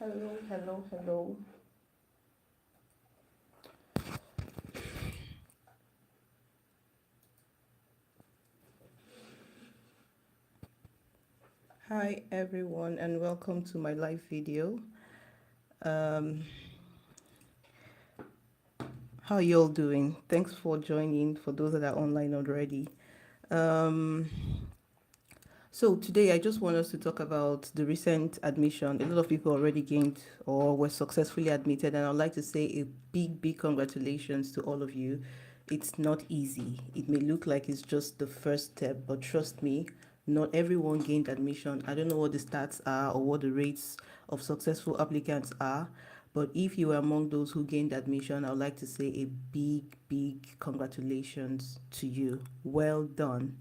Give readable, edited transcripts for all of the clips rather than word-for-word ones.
Hello, hello, hello. Hi, everyone, and welcome to my live video. Um, how are you all doing? Thanks for joining for those that are online already. Um, so, today I just want us to talk about the recent admission. A lot of people already gained or were successfully admitted, and I'd like to say a big, big congratulations to all of you. It's not easy. It may look like it's just the first step, but trust me, not everyone gained admission. I don't know what the stats are or what the rates of successful applicants are, but if you were among those who gained admission, I would like to say a big, big congratulations to you. Well done.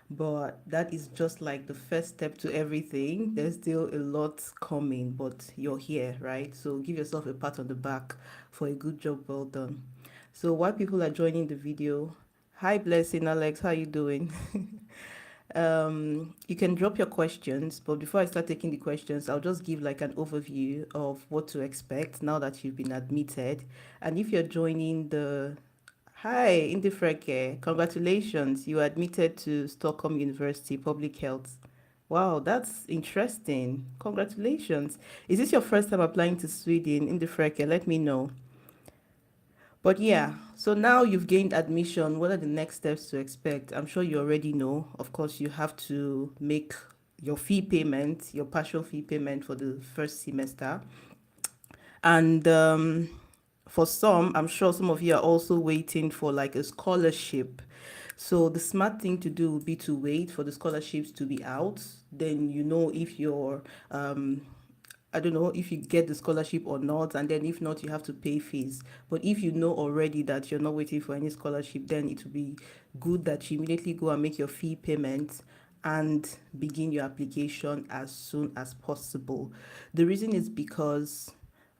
But that is just like the first step to everything. There's still a lot coming, but you're here, right? So give yourself a pat on the back for a good job well done. So while people are joining the video, hi Blessing Alex, how you doing? You can drop your questions, but before I start taking the questions, I'll just give like an overview of what to expect now that you've been admitted. And if you're joining the Hi, Indifreke, congratulations, you were admitted to Stockholm University Public Health. Wow, that's interesting. Congratulations. Is this your first time applying to Sweden, Indifreke? Let me know. But yeah, so now you've gained admission. What are the next steps to expect? I'm sure you already know. Of course, you have to make your fee payment, your partial fee payment for the first semester. And for some, I'm sure some of you are also waiting for like a scholarship. So the smart thing to do would be to wait for the scholarships to be out. Then you know if you're I don't know if you get the scholarship or not, and then if not, you have to pay fees. But if you know already that you're not waiting for any scholarship, then it will be good that you immediately go and make your fee payment and begin your application as soon as possible. The reason is because,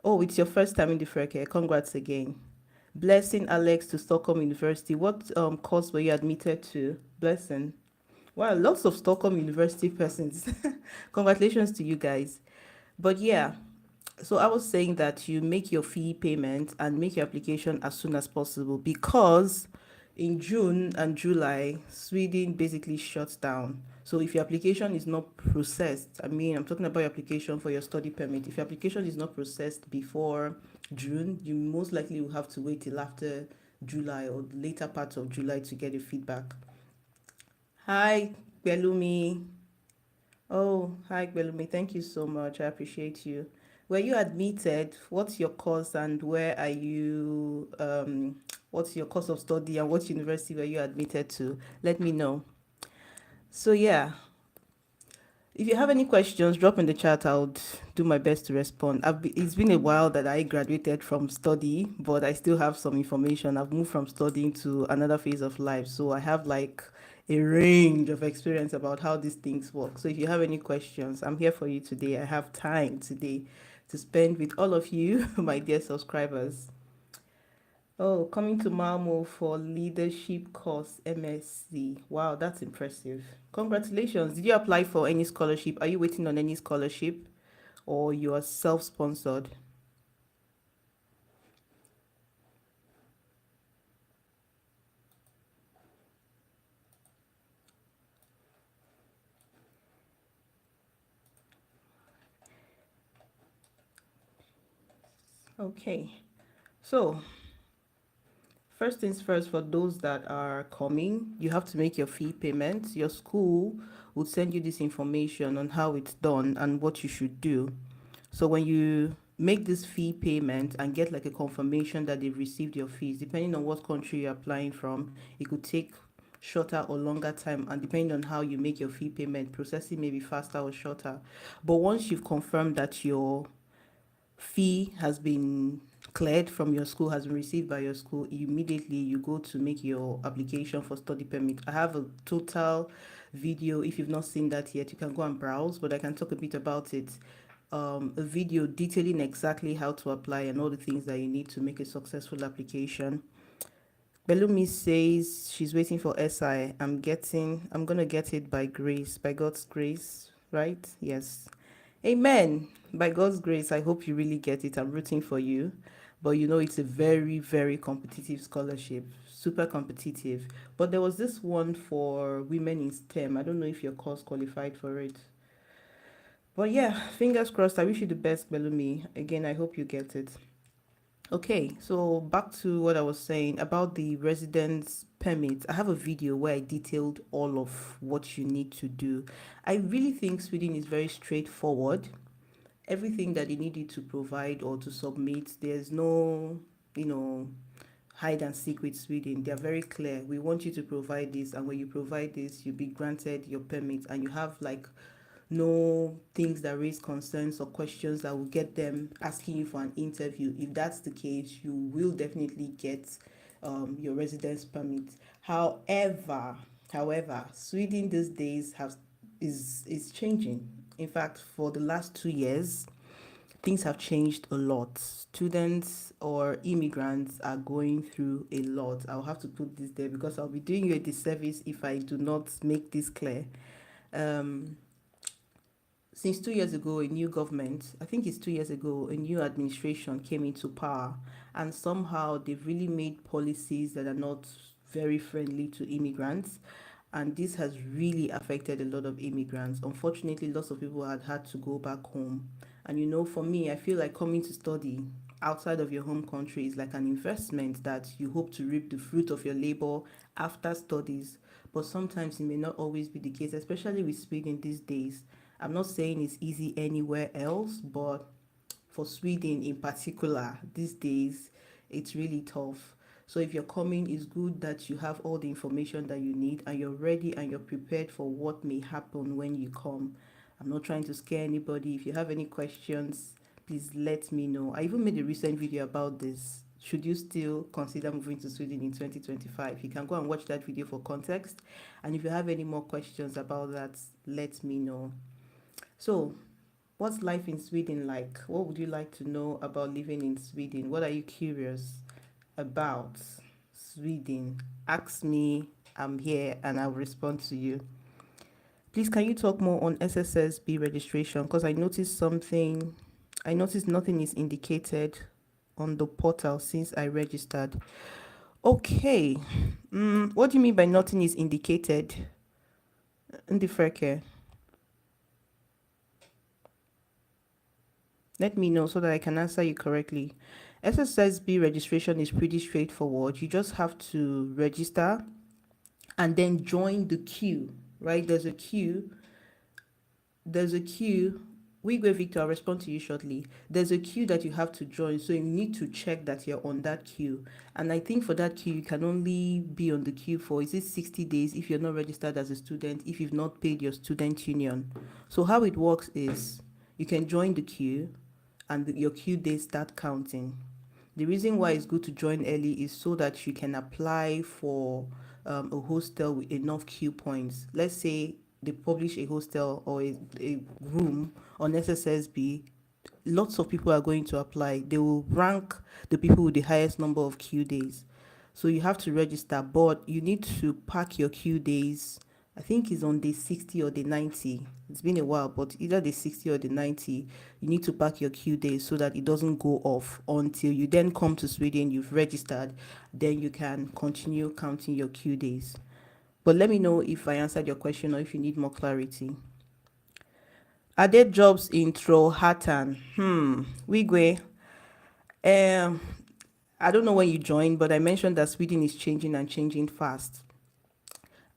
oh, it's your first time in the Freke. Congrats again. Blessing Alex to Stockholm University. What course were you admitted to? Blessing. Wow, lots of Stockholm University persons. Congratulations to you guys. But yeah, so I was saying that you make your fee payment and make your application as soon as possible because in June and July, Sweden basically shuts down. So if your application is not processed, I mean, I'm talking about your application for your study permit. If your application is not processed before June, you most likely will have to wait till after July or the later part of July to get a feedback. Hi, Belumi. Oh, hi, Belumi. Thank you so much. I appreciate you. Were you admitted? What's your course and where are you? What's your course of study and what university were you admitted to? Let me know. So yeah, if you have any questions, drop in the chat. I'll do my best to respond. It's been a while that I graduated from study, but I still have some information. I've moved from studying to another phase of life, so I have like a range of experience about how these things work. So if you have any questions, I'm here for you today. I have time today to spend with all of you, my dear subscribers. Oh, coming to Malmo for leadership course MSc. Wow, that's impressive. Congratulations. Did you apply for any scholarship? Are you waiting on any scholarship or you are self-sponsored? Okay. So, first things first, for those that are coming, you have to make your fee payment. Your school will send you this information on how it's done and what you should do. So when you make this fee payment and get like a confirmation that they've received your fees, depending on what country you're applying from, it could take shorter or longer time, and depending on how you make your fee payment, processing may be faster or shorter. But once you've confirmed that your fee has been cleared from your school, has been received by your school, immediately you go to make your application for study permit. I have a total video. If you've not seen that yet, you can go and browse, but I can talk a bit about it. A video detailing exactly how to apply and all the things that you need to make a successful application. Belumi says she's waiting for SI. I'm gonna get it by grace, by God's grace, right? Yes. Amen. By God's grace, I hope you really get it. I'm rooting for you. But it's a very, very competitive scholarship, super competitive. But there was this one for women in STEM. I don't know if your course qualified for it. But yeah, fingers crossed. I wish you the best, Bellumi. Again, I hope you get it. Okay, so back to what I was saying about the residence permit. I have a video where I detailed all of what you need to do. I really think Sweden is very straightforward. Everything that they need you to provide or to submit, there's no, you know, hide and seek with Sweden. They are very clear. We want you to provide this, and when you provide this, you'll be granted your permit, and you have like no things that raise concerns or questions that will get them asking you for an interview. If that's the case, you will definitely get your residence permit. However, Sweden these days is changing. In fact, for the last 2 years, things have changed a lot. Students or immigrants are going through a lot. I'll have to put this there because I'll be doing you a disservice if I do not make this clear. Um, since 2 years ago, a new government, I think it's 2 years ago, a new administration came into power, and somehow they've really made policies that are not very friendly to immigrants. And this has really affected a lot of immigrants. Unfortunately, lots of people had to go back home. And for me, I feel like coming to study outside of your home country is like an investment that you hope to reap the fruit of your labor after studies. But sometimes it may not always be the case, especially with Sweden these days. I'm not saying it's easy anywhere else, but for Sweden in particular, these days, it's really tough. So if you're coming, it's good that you have all the information that you need and you're ready and you're prepared for what may happen when you come. I'm not trying to scare anybody. If you have any questions, please let me know. I even made a recent video about this. Should you still consider moving to Sweden in 2025? You can go and watch that video for context. And if you have any more questions about that, let me know. So, what's life in Sweden like? What would you like to know about living in Sweden? What are you curious about Sweden? Ask me. I'm here and I'll respond to you. Please, can you talk more on SSSB registration? Because I noticed something. I noticed nothing is indicated on the portal since I registered. Okay. What do you mean by nothing is indicated? In the freke? Let me know so that I can answer you correctly. SSSB registration is pretty straightforward. You just have to register and then join the queue, right? There's a queue. We go, Victor, I'll respond to you shortly. There's a queue that you have to join, so you need to check that you're on that queue. And I think for that queue, you can only be on the queue for, is it 60 days if you're not registered as a student, if you've not paid your student union. So how it works is you can join the queue and your queue days start counting. The reason why it's good to join early is so that you can apply for a hostel with enough queue points. Let's say they publish a hostel or a room on SSSB. Lots of people are going to apply. They will rank the people with the highest number of queue days. So you have to register, but you need to pack your queue days. I think it's on day 60 or day 90. It's been a while, but either day 60 or day 90, you need to pack your queue days so that it doesn't go off until you then come to Sweden, you've registered, then you can continue counting your queue days. But let me know if I answered your question or if you need more clarity. Are there jobs in Trollhättan? Wigwe. I don't know when you joined, but I mentioned that Sweden is changing and changing fast.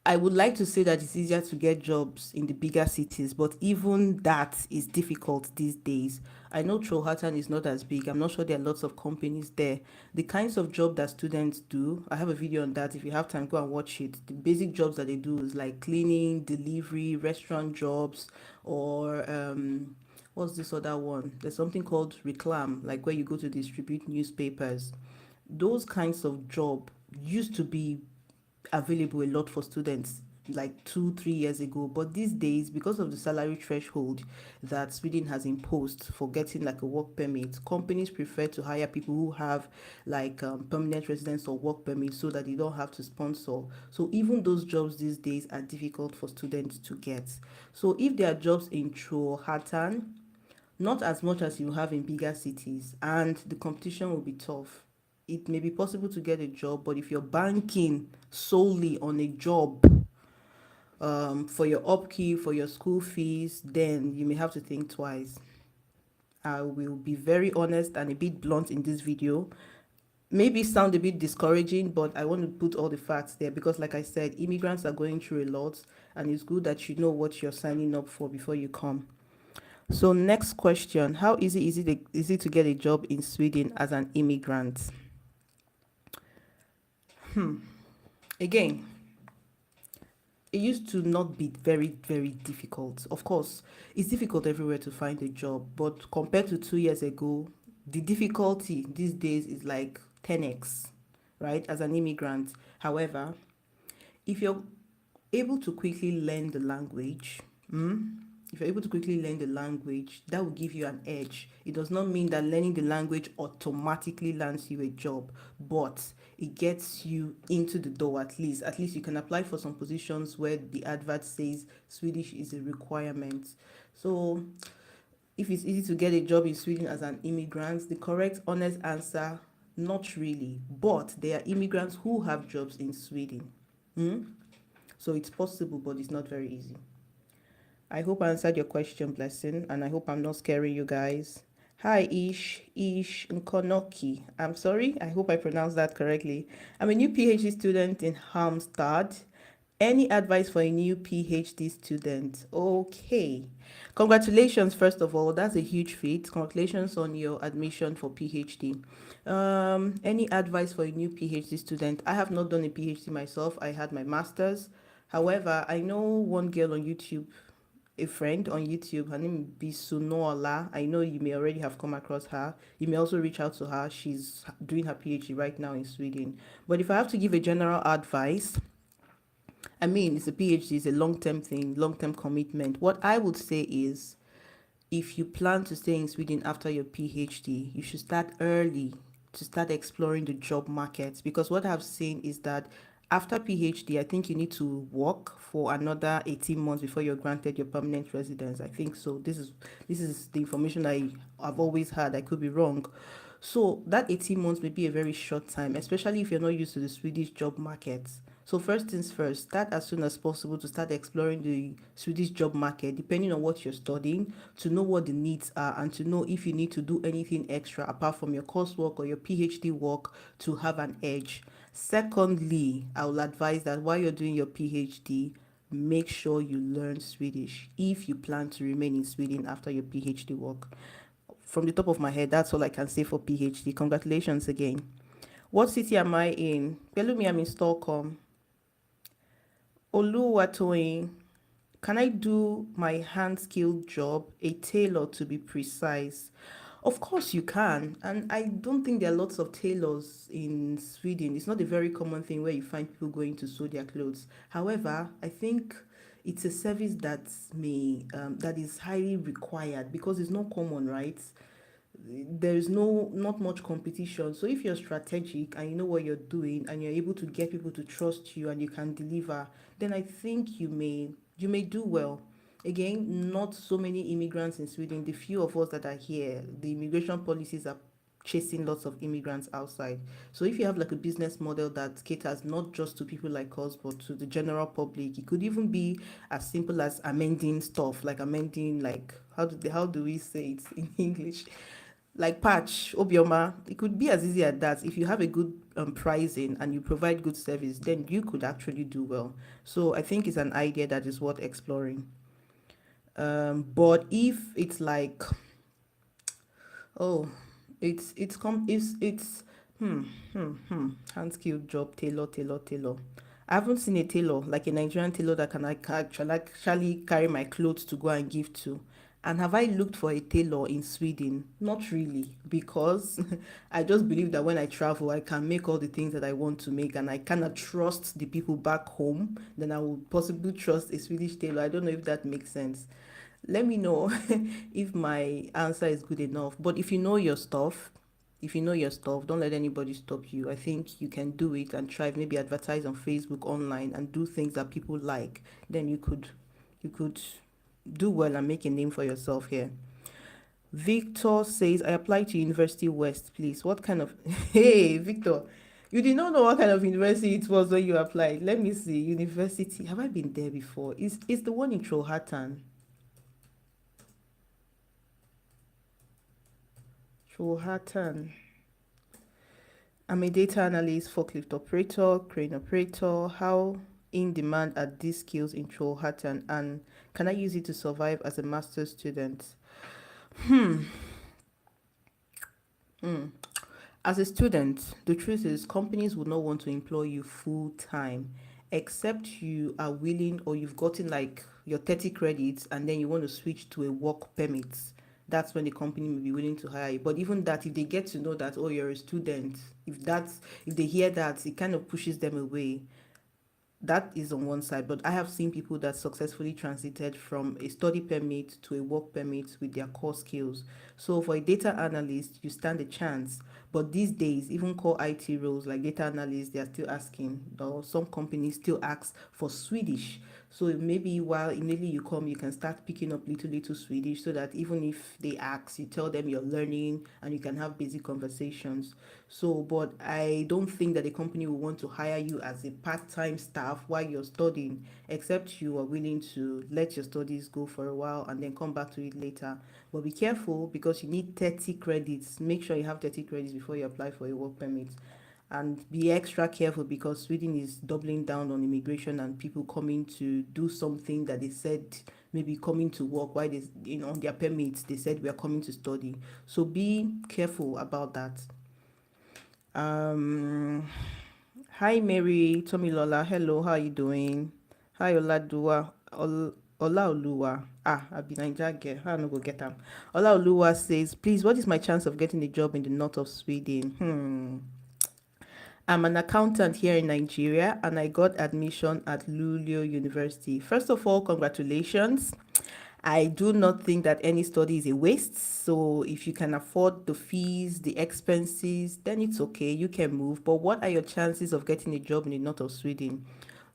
I would like to say that it's easier to get jobs in the bigger cities, but even that is difficult these days. I know Trollhättan is not as big. I'm not sure there are lots of companies there. The kinds of job that students do, I have a video on that. If you have time, go and watch it. The basic jobs that they do is like cleaning, delivery, restaurant jobs, or what's this other one? There's something called reclam, like where you go to distribute newspapers. Those kinds of job used to be available a lot for students like 2-3 years ago, but these days, because of the salary threshold that Sweden has imposed for getting like a work permit, companies prefer to hire people who have like permanent residence or work permit so that they don't have to sponsor. So even those jobs these days are difficult for students to get. So if there are jobs in Trollhättan, Not as much as you have in bigger cities, and the competition will be tough. It may be possible to get a job, but if you're banking solely on a job, for your upkeep, for your school fees, then you may have to think twice. I will be very honest and a bit blunt in this video. Maybe sound a bit discouraging, but I want to put all the facts there because, like I said, immigrants are going through a lot, and it's good that you know what you're signing up for before you come. So, next question: how is it to get a job in Sweden as an immigrant? Again, it used to not be very difficult. Of course, it's difficult everywhere to find a job, but compared to 2 years ago, the difficulty these days is like 10x, right? As an immigrant. However, if you're able to quickly learn the language, if you're able to quickly learn the language, that will give you an edge. It does not mean that learning the language automatically lands you a job, but it gets you into the door at least. At least you can apply for some positions where the advert says Swedish is a requirement. So if it's easy to get a job in Sweden as an immigrant, the correct, honest answer, not really. But there are immigrants who have jobs in Sweden. So it's possible, but it's not very easy. I hope I answered your question, Blessing, and I hope I'm not scaring you guys. Hi, Ish Nkonoki. I'm sorry, I hope I pronounced that correctly. I'm a new PhD student in Halmstad. Any advice for a new PhD student? Okay. Congratulations, first of all. That's a huge feat. Congratulations on your admission for PhD. Any advice for a new PhD student? I have not done a PhD myself. I had my master's. However, I know one girl on YouTube, a friend on YouTube. Her name is Bisunola. I know you may already have come across her. You may also reach out to her. She's doing her PhD right now in Sweden. But if I have to give a general advice, I mean, it's a PhD, it's a long-term thing, long-term commitment. What I would say is, if you plan to stay in Sweden after your PhD, you should start early to start exploring the job market. Because what I've seen is that after PhD, I think you need to work for another 18 months before you're granted your permanent residence. I think so. This is the information I've always had. I could be wrong. So that 18 months may be a very short time, especially if you're not used to the Swedish job market. So first things first, start as soon as possible to start exploring the Swedish job market, depending on what you're studying, to know what the needs are and to know if you need to do anything extra apart from your coursework or your PhD work to have an edge. Secondly, I will advise that while you're doing your PhD, make sure you learn Swedish if you plan to remain in Sweden after your PhD work. From the top of my head, that's all I can say for PhD. Congratulations again. What city am I in? Pelumi, I'm in Stockholm. Oluwatoyin, can I do my hand skilled job, a tailor to be precise? Of course you can, and I don't think there are lots of tailors in Sweden. It's not a very common thing where you find people going to sew their clothes. However, I think it's a service that is highly required because it's not common, right? There's not much competition. So if you're strategic and you know what you're doing and you're able to get people to trust you and you can deliver, then I think you may do well. Again, not so many immigrants in Sweden. The few of us that are here, the immigration policies are chasing lots of immigrants outside. So if you have like a business model that caters not just to people like us but to the general public, it could even be as simple as amending stuff, like amending, like how do we say it in English, like patch obioma. It could be as easy as that. If you have a good pricing and you provide good service, then you could actually do well. So I think it's an idea that is worth exploring. But if it's like, oh, it's hand skilled job, tailor. I haven't seen a tailor, like a Nigerian tailor that can actually carry my clothes to go and give to. And have I looked for a tailor in Sweden? Not really, because I just believe that when I travel, I can make all the things that I want to make, and I cannot trust the people back home. Then I will possibly trust a Swedish tailor. I don't know if that makes sense. Let me know if my answer is good enough. But if you know your stuff, don't let anybody stop you. I think you can do it and try, maybe advertise on Facebook, online, and do things that people like. Then you could do well and make a name for yourself here. Victor says, I applied to University West, please. What kind of. Hey, Victor, you did not know what kind of university it was when you applied. Let me see. University. Have I been there before? Is the one in Trohatan? Trohatan. I'm a data analyst, forklift operator, crane operator. How in demand are these skills in Trollhättan, and can I use it to survive as a master's student? As a student, the truth is companies would not want to employ you full time except you are willing or you've gotten like your 30 credits and then you want to switch to a work permit. That's when the company may be willing to hire you. But even that, if they get to know that, oh, you're a student, if they hear that, it kind of pushes them away. That is on one side, but I have seen people that successfully transited from a study permit to a work permit with their core skills. So for a data analyst, you stand a chance. But these days, even core IT roles like data analysts, they are still asking, or some companies still ask for Swedish. So maybe while immediately you come, you can start picking up little Swedish so that even if they ask, you tell them you're learning and you can have basic conversations. So, but I don't think that the company will want to hire you as a part-time staff while you're studying, except you are willing to let your studies go for a while and then come back to it later. But be careful because you need 30 credits. Make sure you have 30 credits before you apply for a work permit. And be extra careful because Sweden is doubling down on immigration and people coming to do something that they said maybe coming to work while they on their permits they said we are coming to study. So be careful about that. Um, Hi Mary Tomilola. Hello, how are you doing? Hi Oladua. Olaoluwa. I be Niger girl. How I no go get am? Olaoluwa says, please, what is my chance of getting a job in the north of Sweden? I'm an accountant here in Nigeria and I got admission at Luleå University. First of all, congratulations. I do not think that any study is a waste. So if you can afford the fees, the expenses, then it's okay. You can move. But what are your chances of getting a job in the north of Sweden?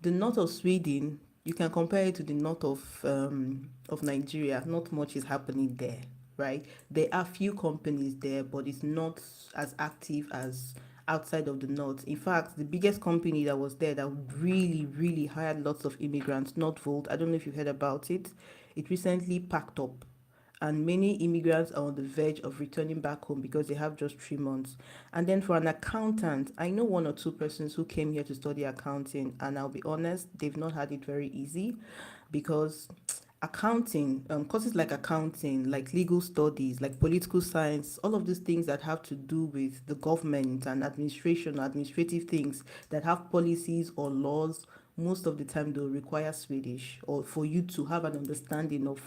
The north of Sweden, you can compare it to the north of Nigeria. Not much is happening there, right? There are few companies there, but it's not as active as outside of the north. In fact, the biggest company that was there that really hired lots of immigrants, Northvolt, I don't know if you heard about it. It recently packed up and many immigrants are on the verge of returning back home because they have just 3 months. And then for an accountant, I know one or two persons who came here to study accounting, and I'll be honest, they've not had it very easy because accounting, courses like accounting, like legal studies, like political science, all of these things that have to do with the government and administration, administrative things that have policies or laws, most of the time they'll require Swedish or for you to have an understanding of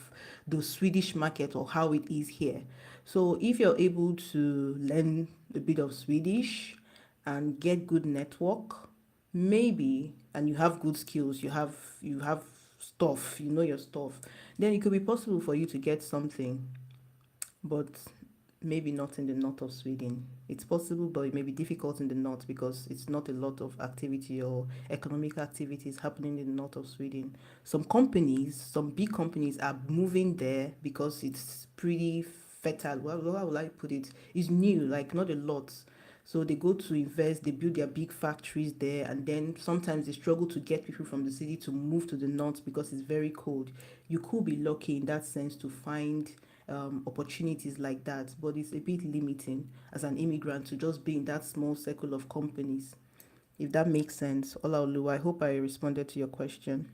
the Swedish market or how it is here. So if you're able to learn a bit of Swedish and get good network, maybe, and you have good skills, you have stuff, you know your stuff, then it could be possible for you to get something, but maybe not in the north of Sweden. It's possible, but it may be difficult in the north because it's not a lot of activity or economic activities happening in the north of Sweden. Some companies, some big companies are moving there because it's pretty fertile. Well, how will I put it? It's new, like not a lot. So they go to invest, they build their big factories there, and then sometimes they struggle to get people from the city to move to the north because it's very cold. You could be lucky in that sense to find opportunities like that, but it's a bit limiting as an immigrant to just be in that small circle of companies. If that makes sense, Olaolu, I hope I responded to your question.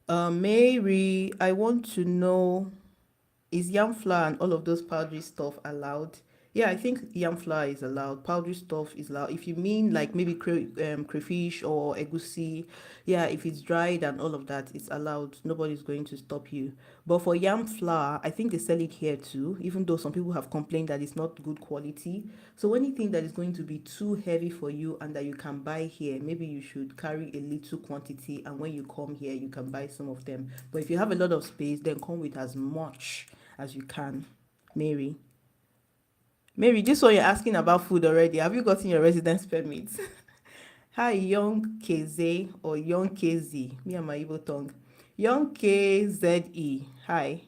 Mary, I want to know, is yam flour and all of those powdery stuff allowed? Yeah, I think yam flour is allowed. Powdery stuff is allowed. If you mean like maybe crayfish or egusi, yeah, if it's dried and all of that, it's allowed. Nobody's going to stop you. But for yam flour, I think they sell it here too, even though some people have complained that it's not good quality. So anything that is going to be too heavy for you and that you can buy here, maybe you should carry a little quantity and when you come here, you can buy some of them. But if you have a lot of space, then come with as much as you can. Mary. Mary, this one you're asking about food already. Have you gotten your residence permit? Hi, Young KZ or Young KZ. Me and my Igbo tongue. Young KZE. Hi.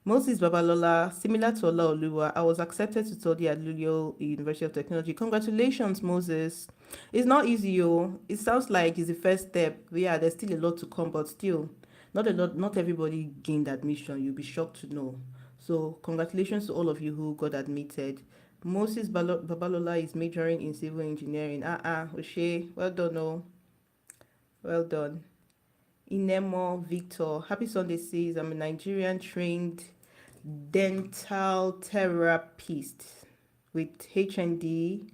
Moses Babalola, similar to Olaoluwa, I was accepted to study at Lulio University of Technology. Congratulations, Moses. It's not easy, yo. It sounds like it's the first step. Yeah, there's still a lot to come, but still, not a lot. Not everybody gained admission. You'll be shocked to know. So, congratulations to all of you who got admitted. Moses Babalola is majoring in civil engineering. Oshe, well done, oh, well done. Inemo Victor, happy Sunday says, I'm a Nigerian trained dental therapist with HND,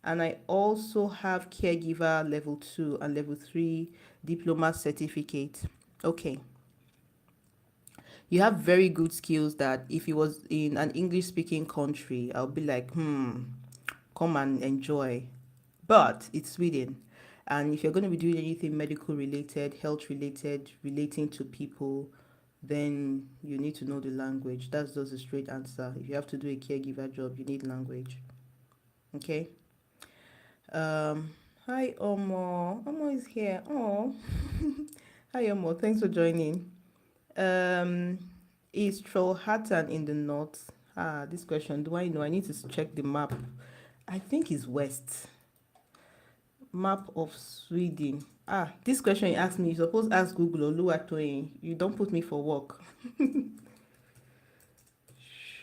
and I also have caregiver level 2 and level 3 diploma certificate. Okay. You have very good skills that if it was in an English speaking country, I'll be like, come and enjoy. But it's Sweden. And if you're going to be doing anything medical related, health related, relating to people, then you need to know the language. That's just a straight answer. If you have to do a caregiver job, you need language. Okay. Hi Omo. Omo is here. Oh. Hi Omo. Thanks for joining. Is Trollhättan in the north? This question. Do I know? I need to check the map. I think it's west. Map of Sweden. This question you asked me, you suppose ask Google or Luatoyin. You don't put me for work.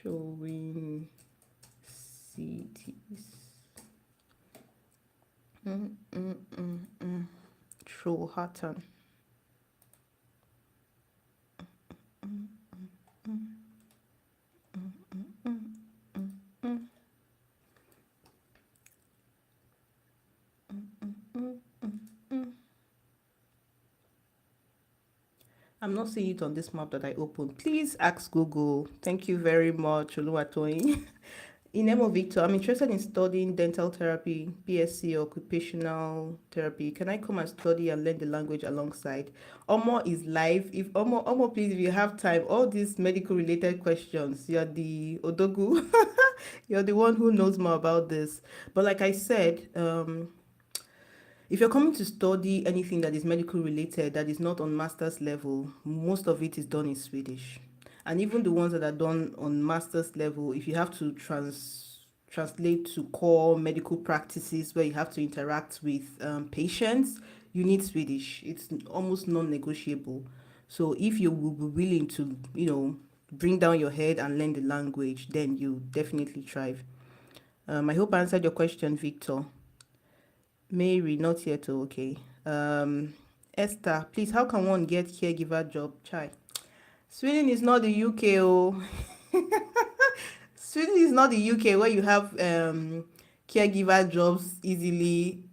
Showing cities. Trollhättan. I'm not seeing it on this map that I opened. Please ask Google. Thank you very much, Oluwatoyin. In name of Victor, I'm interested in studying dental therapy, PSC, occupational therapy. Can I come and study and learn the language alongside? Omo is live. If Omo, please, if you have time, all these medical related questions, you're the Odogu. You're the one who knows more about this. But like I said, if you're coming to study anything that is medical related that is not on master's level, most of it is done in Swedish. And even the ones that are done on master's level, if you have to translate to core medical practices where you have to interact with patients, you need Swedish. It's almost non-negotiable. So if you will be willing to, bring down your head and learn the language, then you definitely thrive. I hope I answered your question, Victor. Mary, not yet. Okay. Esther, please, how can one get caregiver job? Chai. Sweden is not the UK. Oh. Sweden is not the UK where you have caregiver jobs easily.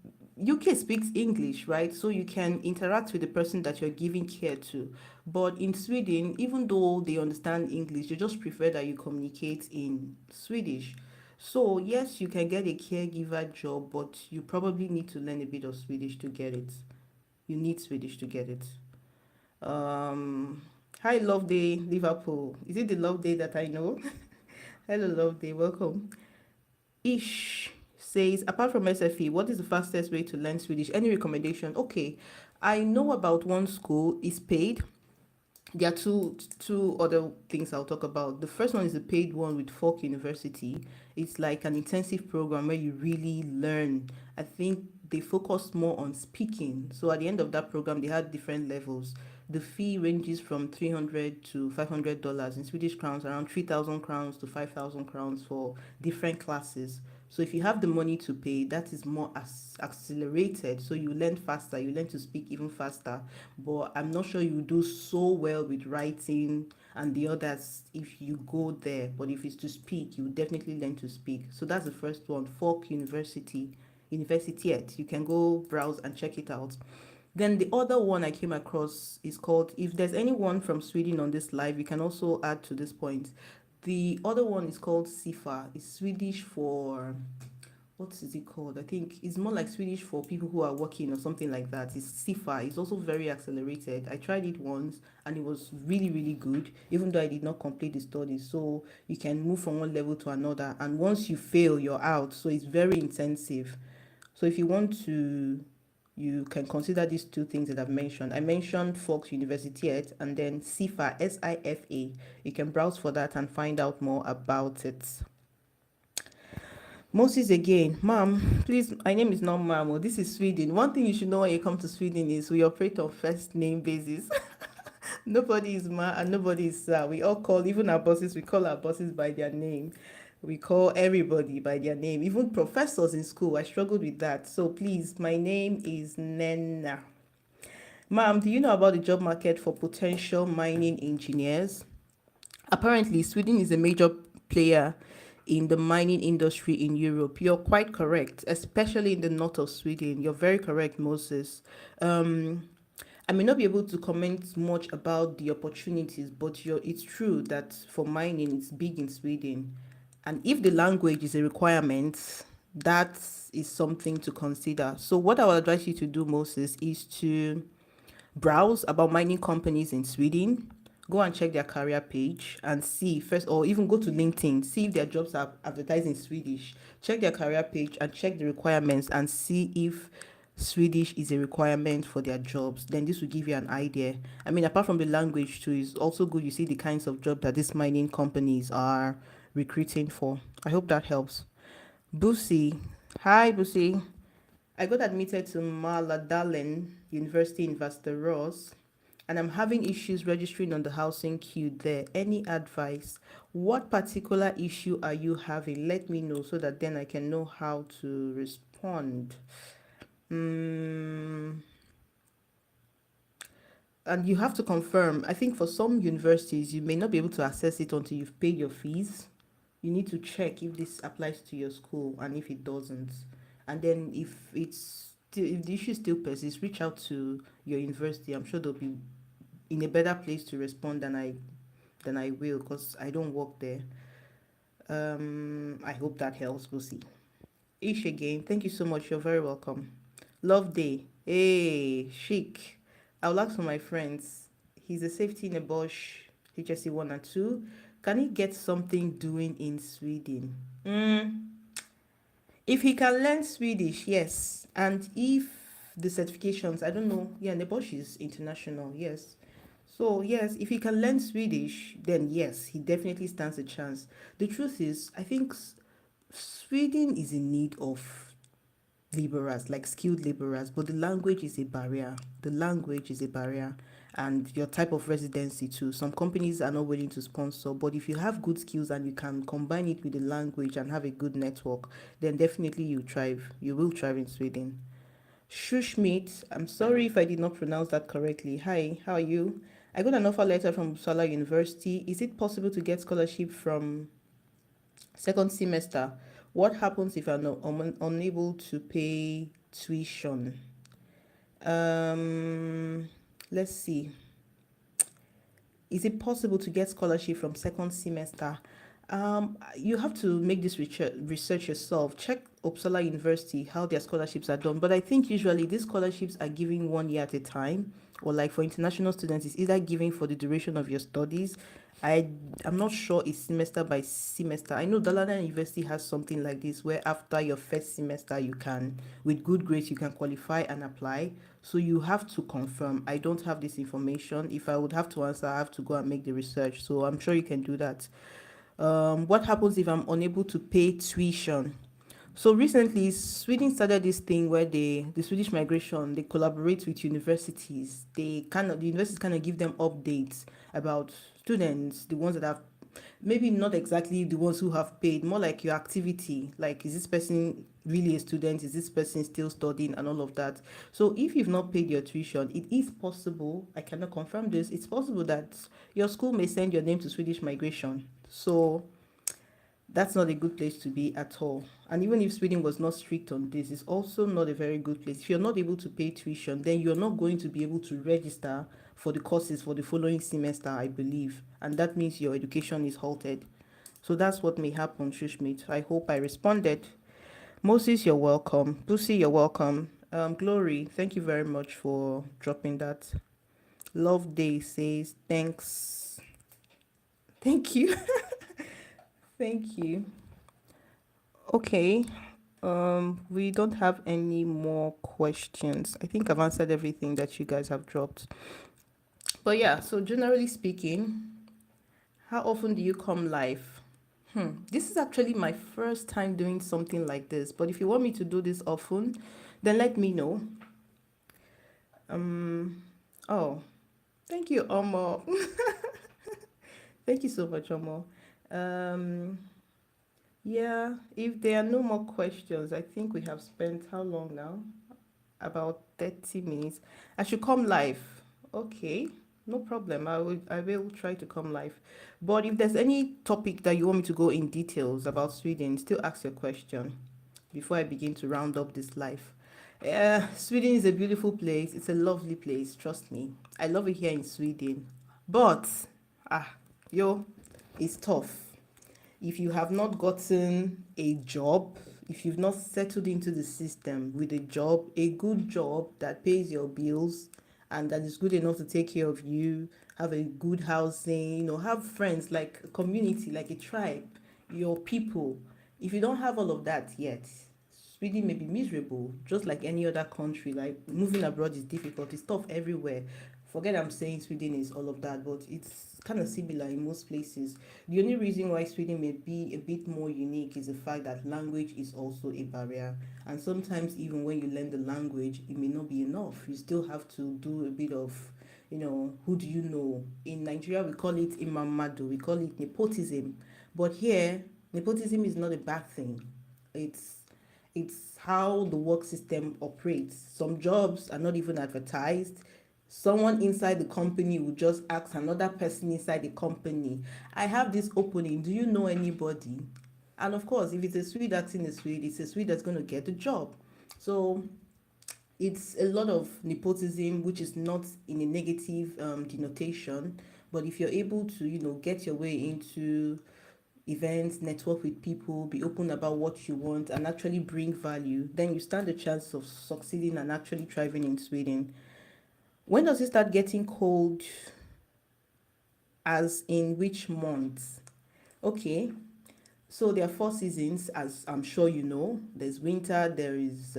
UK speaks English, right? So you can interact with the person that you're giving care to. But in Sweden, even though they understand English, they just prefer that you communicate in Swedish. So yes, you can get a caregiver job, but you probably need to learn a bit of Swedish to get it. You need Swedish to get it. Hi, Love Day, Liverpool. Is it the Love Day that I know? Hello, Love Day. Welcome. Ish says, apart from SFE, what is the fastest way to learn Swedish? Any recommendation? Okay, I know about one school. It's paid. There are two other things I'll talk about. The first one is the paid one with Folk University. It's like an intensive program where you really learn. I think they focus more on speaking. So at the end of that program, they had different levels. The fee ranges from $300 to $500 in Swedish crowns, around 3,000 crowns to 5,000 crowns for different classes. So if you have the money to pay, that is more accelerated. So you learn faster, you learn to speak even faster. But I'm not sure you do so well with writing and the others if you go there. But if it's to speak, you definitely learn to speak. So that's the first one, Folk University. Yet. You can go browse and check it out. Then the other one I came across is called, if there's anyone from Sweden on this live, you can also add to this point. The other one is called SIFA. It's Swedish for, what is it called? I think it's more like Swedish for people who are working or something like that. It's SIFA. It's also very accelerated. I tried it once and it was really, really good, even though I did not complete the study. So you can move from one level to another. And once you fail, you're out. So it's very intensive. So if you want to you can consider these two things that I've mentioned. I mentioned Fox Universitet and then SIFA, SIFA. You can browse for that and find out more about it. Moses again, ma'am, please, my name is not ma'am. Oh, this is Sweden. One thing you should know when you come to Sweden is we operate on first name basis. Nobody is ma and nobody is sir. We all call, even our bosses, we call our bosses by their name. We call everybody by their name. Even professors in school, I struggled with that. So please, my name is Nena. Ma'am, do you know about the job market for potential mining engineers? Apparently, Sweden is a major player in the mining industry in Europe. You're quite correct, especially in the north of Sweden. You're very correct, Moses. Um, I may not be able to comment much about the opportunities, but it's true that for mining, it's big in Sweden. And if the language is a requirement, that is something to consider. So, what I would advise you to do, Moses, is to browse about mining companies in Sweden. Go and check their career page and see first, or even go to LinkedIn, see if their jobs are advertised in Swedish. Check their career page and check the requirements and see if Swedish is a requirement for their jobs. Then this will give you an idea. I mean, apart from the language too, it's also good you see the kinds of job that these mining companies are recruiting for. I hope that helps. Busi, hi Busi. I got admitted to Maladalen University in Västerås and I'm having issues registering on the housing queue there. Any advice? What particular issue are you having? Let me know so that then I can know how to respond. Mm, and you have to confirm. I think for some universities, you may not be able to access it until you've paid your fees. You need to check if this applies to your school and if it doesn't. And then if the issue still persists, reach out to your university. I'm sure they'll be in a better place to respond than I will because I don't work there. I hope that helps. We'll see. Ish again. Thank you so much. You're very welcome. Love day. Hey, chic. I would ask for my friends. He's a safety in a Bosch HSC 1 and 2. Can he get something doing in Sweden? If he can learn Swedish, yes. And if the certifications, I don't know. Yeah, Nebosh is international, yes. So, yes, if he can learn Swedish, then yes, he definitely stands a chance. The truth is, I think Sweden is in need of laborers, like skilled laborers, but the language is a barrier. The language is a barrier, and your type of residency too. Some companies are not willing to sponsor, but if you have good skills and you can combine it with the language and have a good network, then definitely you thrive. You will thrive in Sweden. Shushmit, I'm sorry if I did not pronounce that correctly. Hi, how are you? I got an offer letter from Uppsala University. Is it possible to get scholarship from second semester? What happens if I'm unable to pay tuition? Let's see. Is it possible to get scholarship from second semester? You have to make this research yourself. Check Uppsala University, how their scholarships are done. But I think usually these scholarships are given 1 year at a time, or like for international students, it's either given for the duration of your studies. I'm not sure it's semester by semester. I know Dalana University has something like this where after your first semester you can, with good grades, you can qualify and apply. So you have to confirm. I don't have this information. If I would have to answer, I have to go and make the research. So I'm sure you can do that. What happens if I'm unable to pay tuition? So recently, Sweden started this thing where the Swedish migration, they collaborate with universities. The universities kind of give them updates about students, the ones that have, maybe not exactly the ones who have paid, more like your activity. Like, is this person really a student? Is this person still studying and all of that? So if you've not paid your tuition, it is possible, I cannot confirm this, it's possible that your school may send your name to Swedish migration. So that's not a good place to be at all. And even if Sweden was not strict on this, it's also not a very good place. If you're not able to pay tuition, then you're not going to be able to register for the courses for the following semester, I believe. And that means your education is halted. So that's what may happen, Shushmit. I hope I responded. Moses, you're welcome. Pussy, you're welcome. Glory, thank you very much for dropping that. Love Day says, thanks. Thank you. Thank you. Okay. We don't have any more questions. I think I've answered everything that you guys have dropped. But yeah, so generally speaking, how often do you come live? This is actually my first time doing something like this, but if you want me to do this often, then let me know. Um, oh, thank you, Omo. Thank you so much, Omo. Um, yeah, if there are no more questions, I think we have spent how long now? About 30 minutes. I should come live. Okay, no problem. I will try to come live. But if there's any topic that you want me to go in details about Sweden, still ask your question before I begin to round up this live. Sweden is a beautiful place. It's a lovely place, trust me. I love it here in Sweden. But ah, yo, it's tough. If you have not gotten a job, if you've not settled into the system with a job, a good job that pays your bills and that is good enough to take care of you, have a good housing, have friends, like a community, like a tribe, your people. If you don't have all of that yet, Sweden may be miserable, just like any other country. Like moving abroad is difficult, it's tough everywhere. Forget I'm saying Sweden is all of that, but it's kind of similar in most places. The only reason why Sweden may be a bit more unique is the fact that language is also a barrier. And sometimes, even when you learn the language, it may not be enough. You still have to do a bit of, who do you know? In Nigeria, we call it imamado, we call it nepotism. But here, nepotism is not a bad thing. It's it's how the work system operates. Some jobs are not even advertised. Someone inside the company will just ask another person inside the company, I have this opening, do you know anybody? And of course, if it's a Swede acting a Swede, it's a Swede that's going to get the job. So it's a lot of nepotism, which is not in a negative denotation. But if you're able to, get your way into events, network with people, be open about what you want, and actually bring value, then you stand a chance of succeeding and actually thriving in Sweden. When does it start getting cold? As in which month? Okay, so there are four seasons, as I'm sure you know. There's winter, there is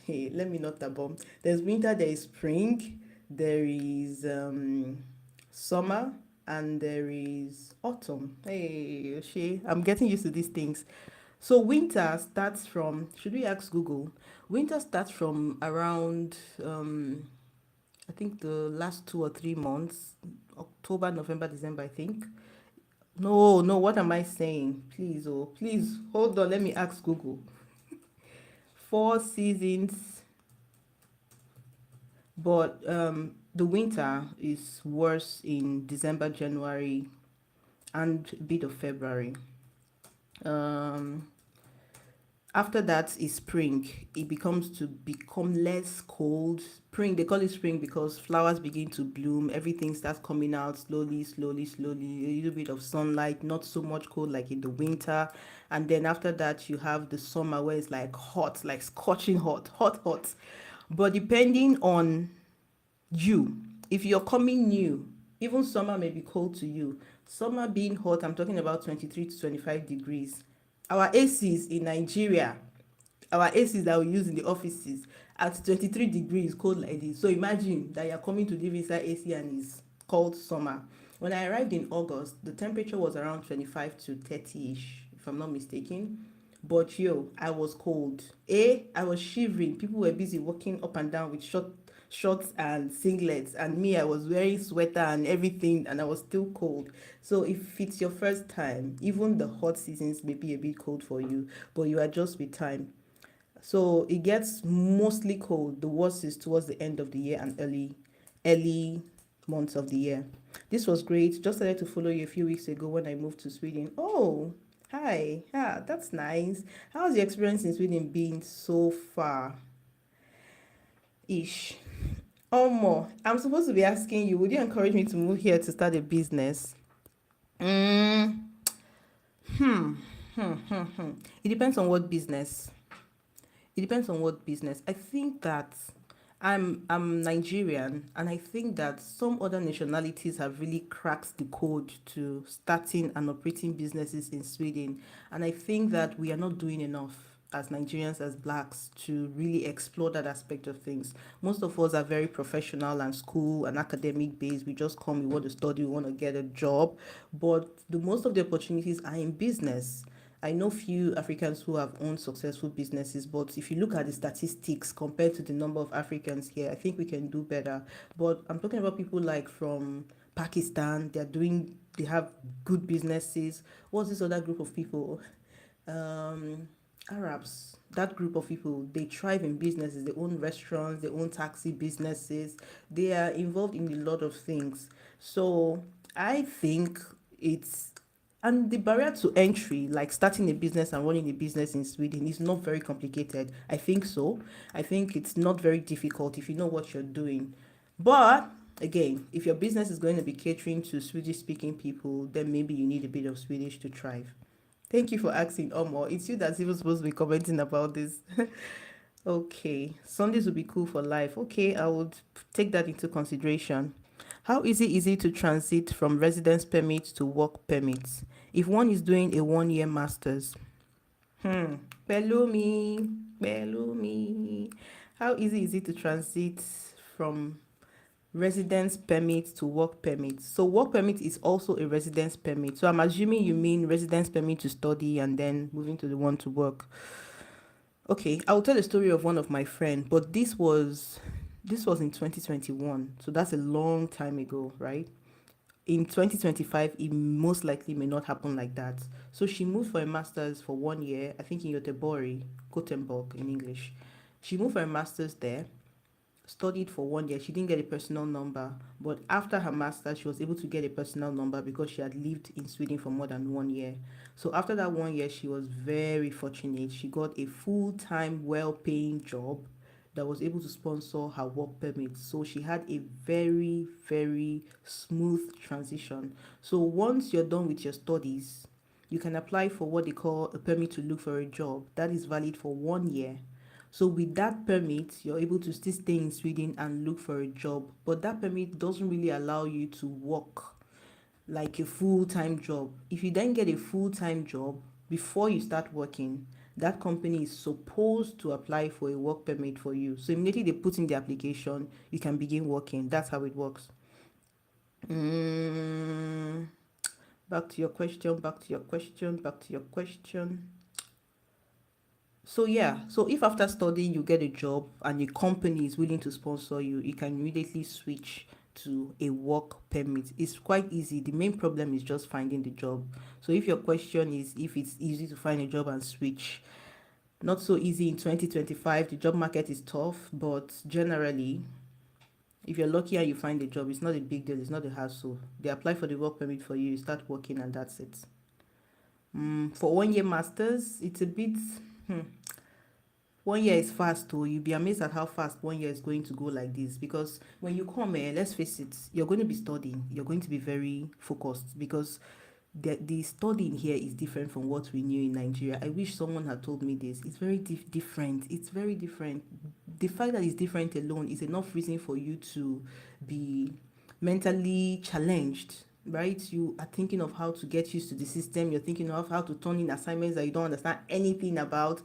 hey, let me not that bomb. There's winter, there is spring, there is summer, and there is autumn. Hey, she, I'm getting used to these things. So winter starts from, should we ask Google? Winter starts from around I think the last 2 or 3 months, October, November, December, I think. No, no, what am I saying? Please, oh, please, hold on, let me ask Google. Four seasons, but the winter is worse in December, January, and a bit of February. Um, After that is spring. It becomes to become less cold. Spring, they call it spring because flowers begin to bloom. Everything starts coming out slowly, slowly, slowly. A little bit of sunlight, not so much cold like in the winter. And then after that, you have the summer where it's like hot, like scorching hot, hot, hot. But depending on you, if you're coming new, even summer may be cold to you. Summer being hot, I'm talking about 23 to 25 degrees. Our ACs in Nigeria, our ACs that we use in the offices at 23 degrees cold like this. So imagine that you're coming to live inside AC and it's cold summer. When I arrived in August, the temperature was around 25 to 30-ish, if I'm not mistaken. But yo, I was cold. I was shivering. People were busy walking up and down with shorts and singlets, and me, I was wearing sweater and everything, and I was still cold. So if it's your first time, even the hot seasons may be a bit cold for you, but you adjust with time. So it gets mostly cold. The worst is towards the end of the year and early months of the year. This was great. Just started to follow you a few weeks ago when I moved to Sweden. Oh, hi. Yeah, that's nice. How's your experience in Sweden been so far? Ish. More. I'm supposed to be asking you, would you encourage me to move here to start a business? Mm, it depends on what business. It depends on what business. I think that I'm Nigerian, and I think that some other nationalities have really cracked the code to starting and operating businesses in Sweden, and I think that we are not doing enough. as Nigerians, as blacks, to really explore that aspect of things. Most of us are very professional and school and academic based. We just come, we want to study, we want to get a job. But the most of the opportunities are in business. I know few Africans who have owned successful businesses, but if you look at the statistics compared to the number of Africans here, I think we can do better. But I'm talking about people like from Pakistan, they have good businesses. What's this other group of people? um, Arabs, that group of people, they thrive in businesses. They own restaurants, they own taxi businesses. They are involved in a lot of things. So I think it's and the barrier to entry, like starting a business and running a business in Sweden, is not very complicated. I think so. I think it's not very difficult if you know what you're doing. But again, if your business is going to be catering to Swedish speaking people, then maybe you need a bit of Swedish to thrive. Thank you for asking, Omo. It's you that's even supposed to be commenting about this. Okay, Sundays will be cool for life. Okay, I would take that into consideration. How easy is it to transit from residence permit to work permit if one is doing a 1 year master's? Hmm. Belumi, Belumi. How easy is it to transit from residence permit to work permit? So work permit is also a residence permit. So I'm assuming you mean residence permit to study and then moving to the one to work. Okay, I'll tell the story of one of my friends, but this was in 2021. So that's a long time ago, right? In 2025, it most likely may not happen like that. So she moved for a master's for 1 year, I think in Göteborg, Gothenburg in English. She moved for a master's there, studied for 1 year. She didn't get a personal number, but after her master's, she was able to get a personal number because she had lived in Sweden for more than 1 year. So after that 1 year, she was very fortunate. She got a full-time, well-paying job that was able to sponsor her work permit. So she had a very, very smooth transition. So once you're done with your studies, you can apply for what they call a permit to look for a job. That is valid for 1 year. So with that permit, you're able to still stay in Sweden and look for a job. But that permit doesn't really allow you to work like a full-time job. If you then get a full-time job before you start working, that company is supposed to apply for a work permit for you. So immediately they put in the application, you can begin working. That's how it works. Mm, back to your question, back to your question, back to your question. So yeah, so if after studying you get a job and the company is willing to sponsor you, you can immediately switch to a work permit. It's quite easy. The main problem is just finding the job. So if your question is if it's easy to find a job and switch, not so easy in 2025. The job market is tough, but generally, if you're lucky and you find a job, it's not a big deal. It's not a hassle. They apply for the work permit for you. You start working, and that's it. For 1 year masters, it's a bit. Hmm, 1 year is fast, though. You'll be amazed at how fast 1 year is going to go like this. Because when you come here, let's face it, you're going to be studying. You're going to be very focused because the studying here is different from what we knew in Nigeria. I wish someone had told me this. It's very different. It's very different. The fact that it's different alone is enough reason for you to be mentally challenged, right? You are thinking of how to get used to the system. You're thinking of how to turn in assignments that you don't understand anything about.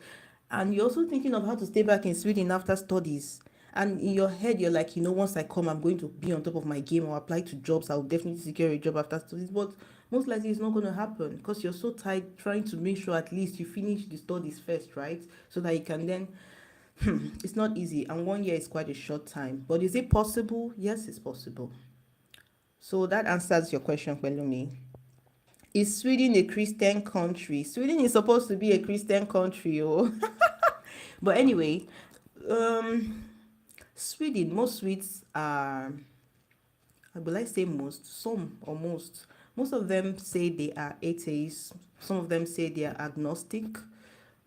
And you're also thinking of how to stay back in Sweden after studies. And in your head, you're like, once I come, I'm going to be on top of my game or apply to jobs. I'll definitely secure a job after studies. But most likely it's not going to happen because you're so tired trying to make sure at least you finish the studies first, right? So that you can then, it's not easy. And 1 year is quite a short time. But is it possible? Yes, it's possible. So that answers your question, Pelumi. Is Sweden a Christian country? Sweden is supposed to be a Christian country, oh. But anyway, um, Sweden, most Swedes are, will I say most? Some or most. Most of them say they are atheists. Some of them say they are agnostic.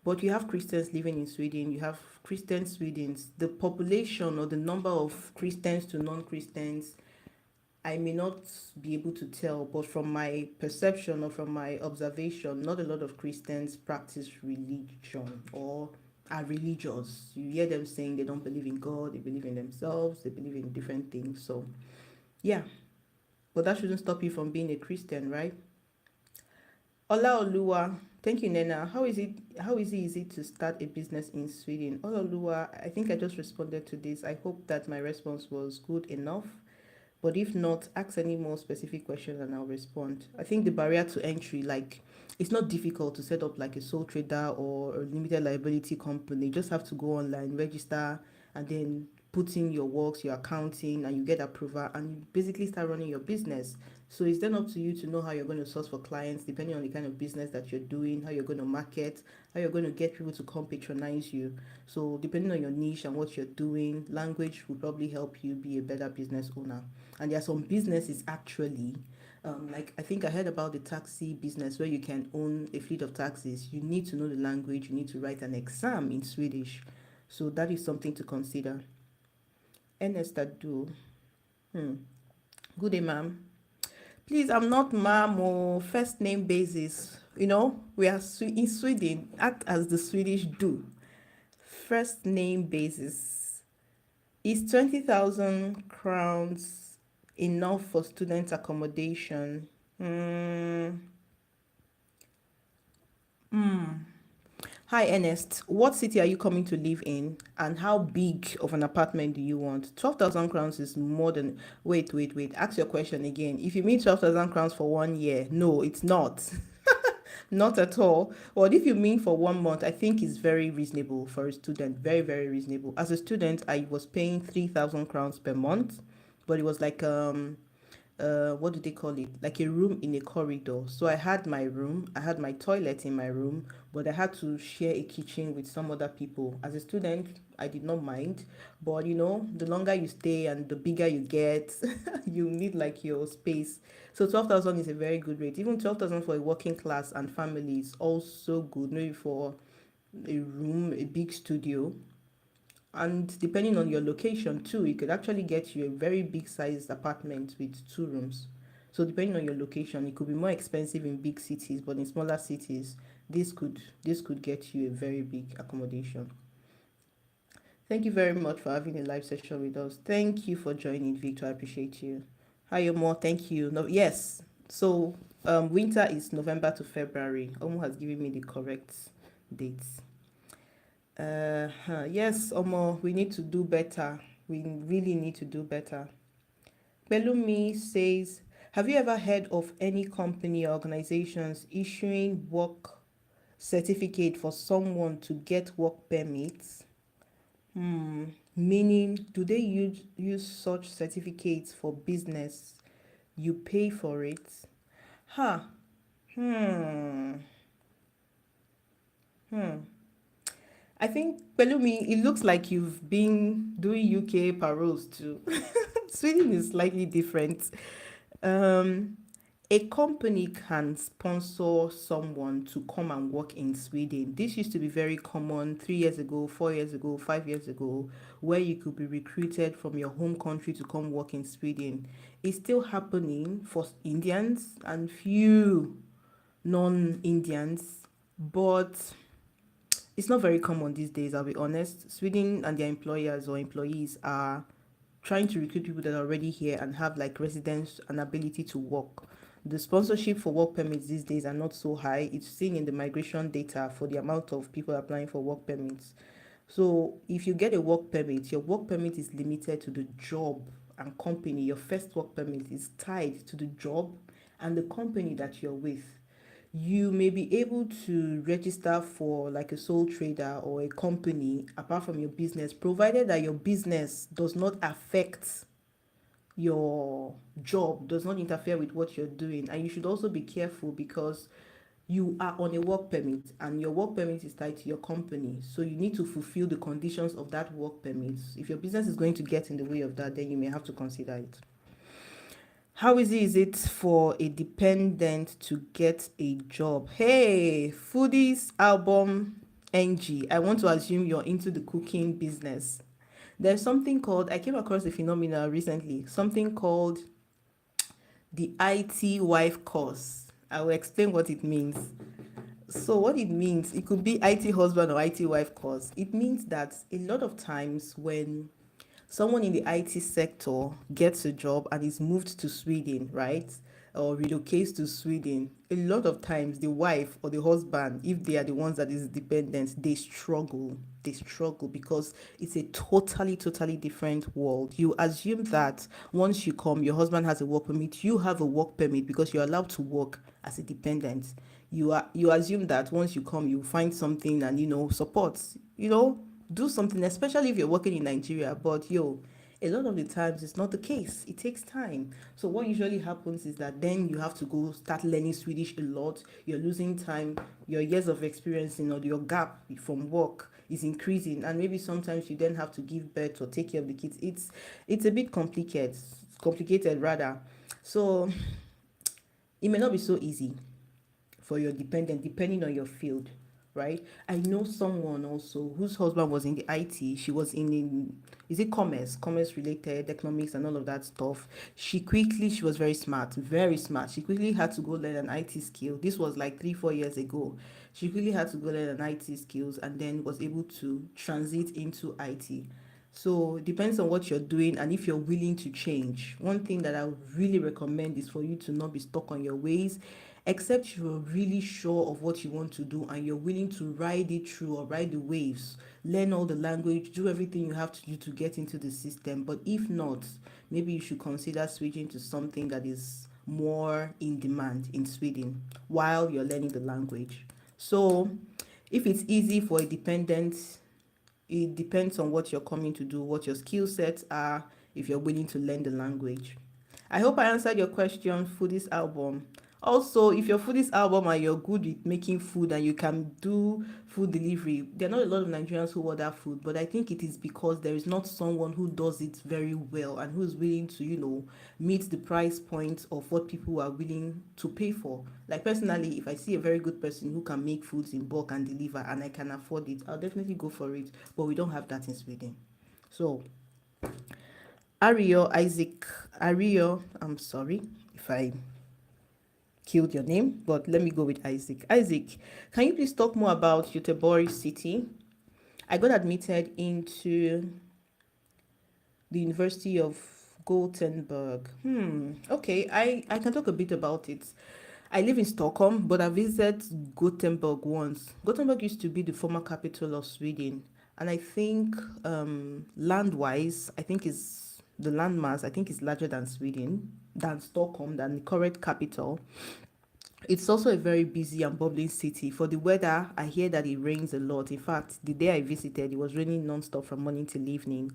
But you have Christians living in Sweden. You have Christian Swedes. The population or the number of Christians to non-Christians, I may not be able to tell, but from my perception or from my observation, not a lot of Christians practice religion or are religious. You hear them saying they don't believe in God, they believe in themselves, they believe in different things. So, yeah, but that shouldn't stop you from being a Christian, right? Ola Oluwa, Thank you, Nena. How easy is it to start a business in Sweden? Ololuwa, I think I just responded to this. I hope that my response was good enough. But if not, ask any more specific questions and I'll respond. I think the barrier to entry, like, it's not difficult to set up like a sole trader or a limited liability company. You just have to go online, register, and then put in your works, your accounting, and you get approval, and you basically start running your business. So it's then up to you to know how you're going to source for clients, depending on the kind of business that you're doing, how you're going to market, how you're going to get people to come patronize you. So depending on your niche and what you're doing, language will probably help you be a better business owner. And there are some businesses actually, like I think I heard about the taxi business where you can own a fleet of taxis. You need to know the language, you need to write an exam in Swedish. So that is something to consider. Ernest Adu. Hmm. Good day, ma'am. Please, I'm not ma'am or first name basis. We are in Sweden, act as the Swedish do. First name basis. Is 20,000 crowns enough for student accommodation? Mm, Hi, Ernest. What city are you coming to live in, and how big of an apartment do you want? 12,000 crowns is more than. Wait, wait, wait. Ask your question again. If you mean 12,000 crowns for 1 year, no, it's not. Not at all. But if you mean for 1 month, I think it's very reasonable for a student. Very, very reasonable. As a student, I was paying 3,000 crowns per month, but it was like what do they call it, like a room in a corridor. So I had my room, I had my toilet in my room, but I had to share a kitchen with some other people. As a student, I did not mind, but the longer you stay and the bigger you get, you need like your space. So 12,000 is a very good rate. Even 12,000 for a working class and family is also good, maybe for a room, a big studio. And depending on your location too, it could actually get you a very big sized apartment with 2 rooms. So depending on your location, it could be more expensive in big cities, but in smaller cities, this could get you a very big accommodation. Thank you very much for having a live session with us. Thank you for joining, Victor. I appreciate you. Hi, Omo. Thank you. No, yes. So winter is November to February. Omo has given me the correct dates. Yes, Omo, we need to do better. We really need to do better. Belumi says, have you ever heard of any company or organizations issuing work certificate for someone to get work permits? Meaning, do they use such certificates for business? You pay for it? Huh. Hmm. Hmm. I think, Pelumi, it looks like you've been doing UK paroles too. Sweden is slightly different. Um, a company can sponsor someone to come and work in Sweden. This used to be very common 3 years ago, 4 years ago, 5 years ago, where you could be recruited from your home country to come work in Sweden. It's still happening for Indians and few non-Indians, but it's not very common these days, I'll be honest. Sweden and their employers or employees are trying to recruit people that are already here and have like residence and ability to work. The sponsorship for work permits these days are not so high. It's seen in the migration data for the amount of people applying for work permits. So if you get a work permit, your work permit is limited to the job and company. Your first work permit is tied to the job and the company that you're with. You may be able to register for like a sole trader or a company apart from your business, provided that your business does not affect your job, does not interfere with what you're doing. And you should also be careful because you are on a work permit and your work permit is tied to your company. So you need to fulfill the conditions of that work permit. If your business is going to get in the way of that, then you may have to consider it. How easy is it for a dependent to get a job? Hey, Foodies album NG. I want to assume you're into the cooking business. There's something called, I came across a phenomenon recently, something called the IT wife course. I will explain what it means. So what it means, it could be IT husband or IT wife course. It means that a lot of times when someone in the IT sector gets a job and is moved to Sweden, right? or relocates to Sweden, a lot of times the wife or the husband, if they are the ones that is dependent, they struggle. They struggle because it's a totally different world. You assume that once you come, your husband has a work permit, you have a work permit because you're allowed to work as a dependent. You assume that once you come, you find something and support, do something, especially if you're working in Nigeria. But a lot of the times it's not the case. It takes time. So what usually happens is that then you have to go start learning Swedish a lot. You're losing time. Your years of experience, your gap from work is increasing, and maybe sometimes you then have to give birth or take care of the kids. It's a bit complicated rather. So it may not be so easy for your dependent, depending on your field, right? I know someone also whose husband was in the IT. She was is it commerce related, economics, and all of that stuff. She was very smart, very smart. She quickly had to go learn an IT skill. This was like 3-4 years ago. She quickly had to go learn an IT skills and then was able to transit into IT. So it depends on what you're doing and if you're willing to change. One thing that I would really recommend is for you to not be stuck on your ways, except you're really sure of what you want to do and you're willing to ride it through or ride the waves, learn all the language, do everything you have to do to get into the system. But if not, maybe you should consider switching to something that is more in demand in Sweden while you're learning the language. So if it's easy for a dependent, it depends on what you're coming to do, what your skill sets are, if you're willing to learn the language. I hope I answered your question for this album. Also, if you're for this album and you're good with making food and you can do food delivery, there are not a lot of Nigerians who order food, but I think it is because there is not someone who does it very well and who is willing to, meet the price point of what people are willing to pay for. Like personally, if I see a very good person who can make foods in bulk and deliver and I can afford it, I'll definitely go for it. But we don't have that in Sweden. So Ario, I'm sorry if I killed your name, but let me go with Isaac. Isaac, can you please talk more about Göteborg city? I got admitted into the University of Gothenburg. Okay, I can talk a bit about it. I live in Stockholm, but I visited Gothenburg once. Gothenburg used to be the former capital of Sweden, and I think land-wise, I think is the landmass, I think is larger than Sweden, than Stockholm, than the current capital. It's also a very busy and bubbling city. For the weather, I hear that it rains a lot. In fact, the day I visited, it was raining non-stop from morning till evening.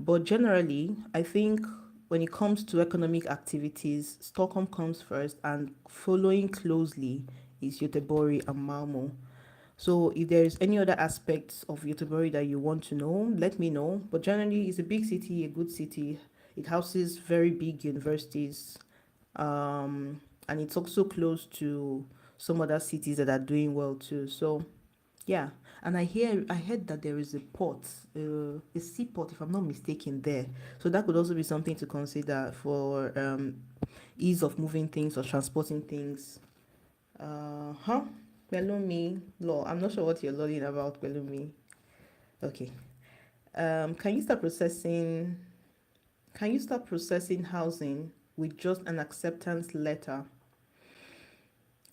But generally, I think when it comes to economic activities, Stockholm comes first, and following closely is Göteborg and Malmo. So if there is any other aspects of Göteborg that you want to know, let me know. But generally, it's a big city, a good city. It houses very big universities, and it's also close to some other cities that are doing well too. So yeah, and I heard that there is a seaport, if I'm not mistaken, there. So that could also be something to consider for ease of moving things or transporting things. Huh? Belumi law. I'm not sure what you're learning about Belumi. Okay. Can you start processing? Can you start processing housing with just an acceptance letter?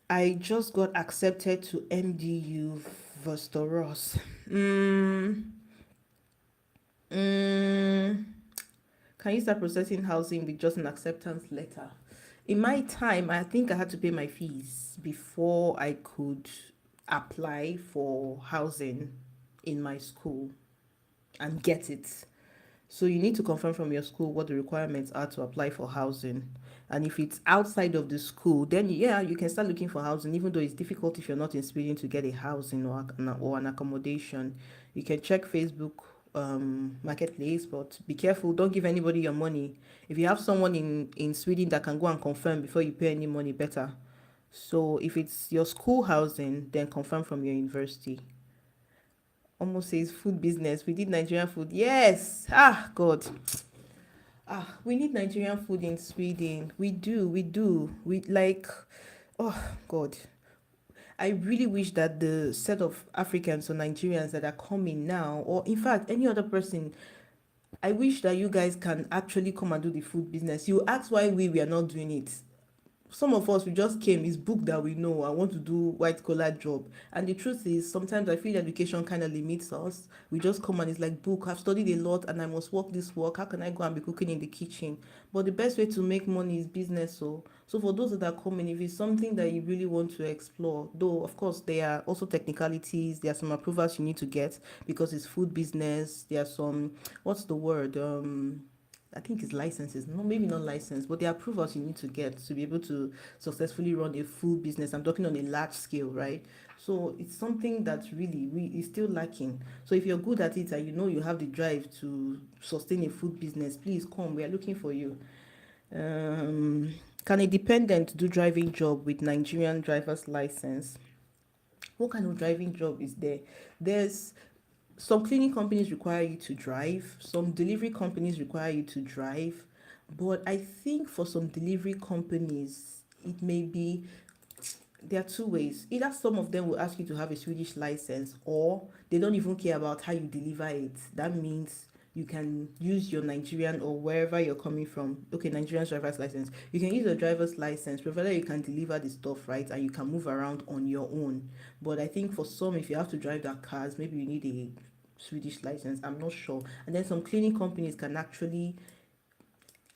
I just got accepted to MDU Vostoros. Can you start processing housing with just an acceptance letter? In my time, I think I had to pay my fees before I could apply for housing in my school and get it. So you need to confirm from your school what the requirements are to apply for housing. And if it's outside of the school, then yeah, you can start looking for housing, even though it's difficult if you're not in Sweden to get a housing or an accommodation. You can check Facebook marketplace, but be careful, don't give anybody your money. If you have someone in Sweden that can go and confirm before you pay any money, better. So if it's your school housing, then confirm from your university. Almost says food business. We did Nigerian food. Yes. God. We need Nigerian food in Sweden. We do. We like, oh God. I really wish that the set of Africans or Nigerians that are coming now, or in fact any other person, I wish that you guys can actually come and do the food business. You ask why we are not doing it. some of us, we just came, it's book that we know, I want to do white collar job. And the truth is, sometimes I feel education kind of limits us. We just come and it's like, book, I've studied a lot and I must work this work, how can I go and be cooking in the kitchen? But the best way to make money is business. So for those that are coming, if it's something that you really want to explore, though of course there are also technicalities, there are some approvals you need to get because it's food business. There are some, what's the word, I think it's licenses, no, maybe not license, but the approvals you need to get to be able to successfully run a full business. I'm talking on a large scale, right? So it's something that really we is still lacking. So if you're good at it and you know you have the drive to sustain a food business, please come. We are looking for you. Um, can a dependent do driving job with Nigerian driver's license? What kind of driving job is there? There's some cleaning companies require you to drive, some delivery companies require you to drive, but I think for some delivery companies, it may be, there are two ways. Either some of them will ask you to have a Swedish license, or they don't even care about how you deliver it. That means you can use your Nigerian or wherever you're coming from. Okay, Nigerian driver's license. You can use your driver's license, provided you can deliver the stuff, right? And you can move around on your own. But I think for some, if you have to drive their cars, maybe you need a Swedish license. I'm not sure. And then some cleaning companies can actually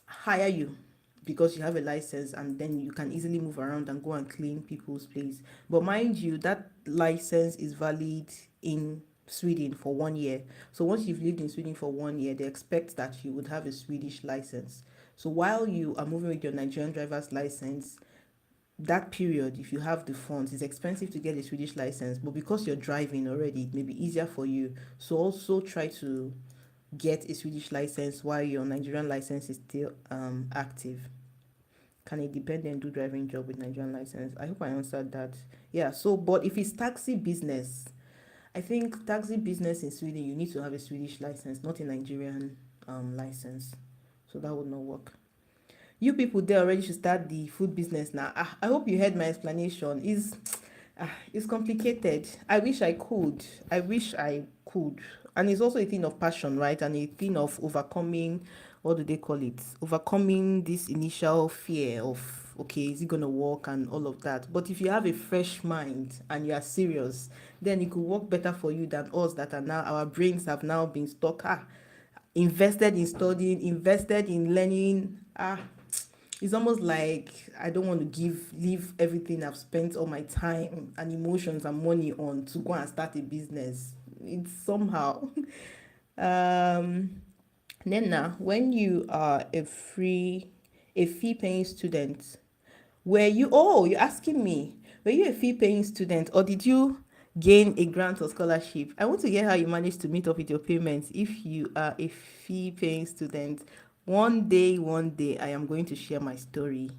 hire you because you have a license, and then you can easily move around and go and clean people's place. But mind you, that license is valid in Sweden for 1 year. So once you've lived in Sweden for 1 year, they expect that you would have a Swedish license. So while you are moving with your Nigerian driver's license, that period, if you have the funds, it's expensive to get a Swedish license, but because you're driving already, it may be easier for you. So also try to get a Swedish license while your Nigerian license is still active. Can a dependent do driving job with Nigerian license? I hope I answered that. Yeah, so but if it's taxi business, I think taxi business in Sweden, you need to have a Swedish license, not a Nigerian license. So that would not work. You people there already should start the food business now. I hope you heard my explanation. It's complicated. I wish I could. I wish I could. And it's also a thing of passion, right? And a thing of overcoming, what do they call it? Overcoming this initial fear of, okay, is it going to work and all of that. But if you have a fresh mind and you are serious, then it could work better for you than us that are now, our brains have now been stuck. Invested in studying, invested in learning. It's almost like I don't want to leave everything I've spent all my time and emotions and money on to go and start a business. It's somehow. um then now, when you are a fee paying student, you're asking me, were you a fee paying student or did you gain a grant or scholarship? I want to get how you managed to meet up with your payments if you are a fee paying student. One day, I am going to share my story.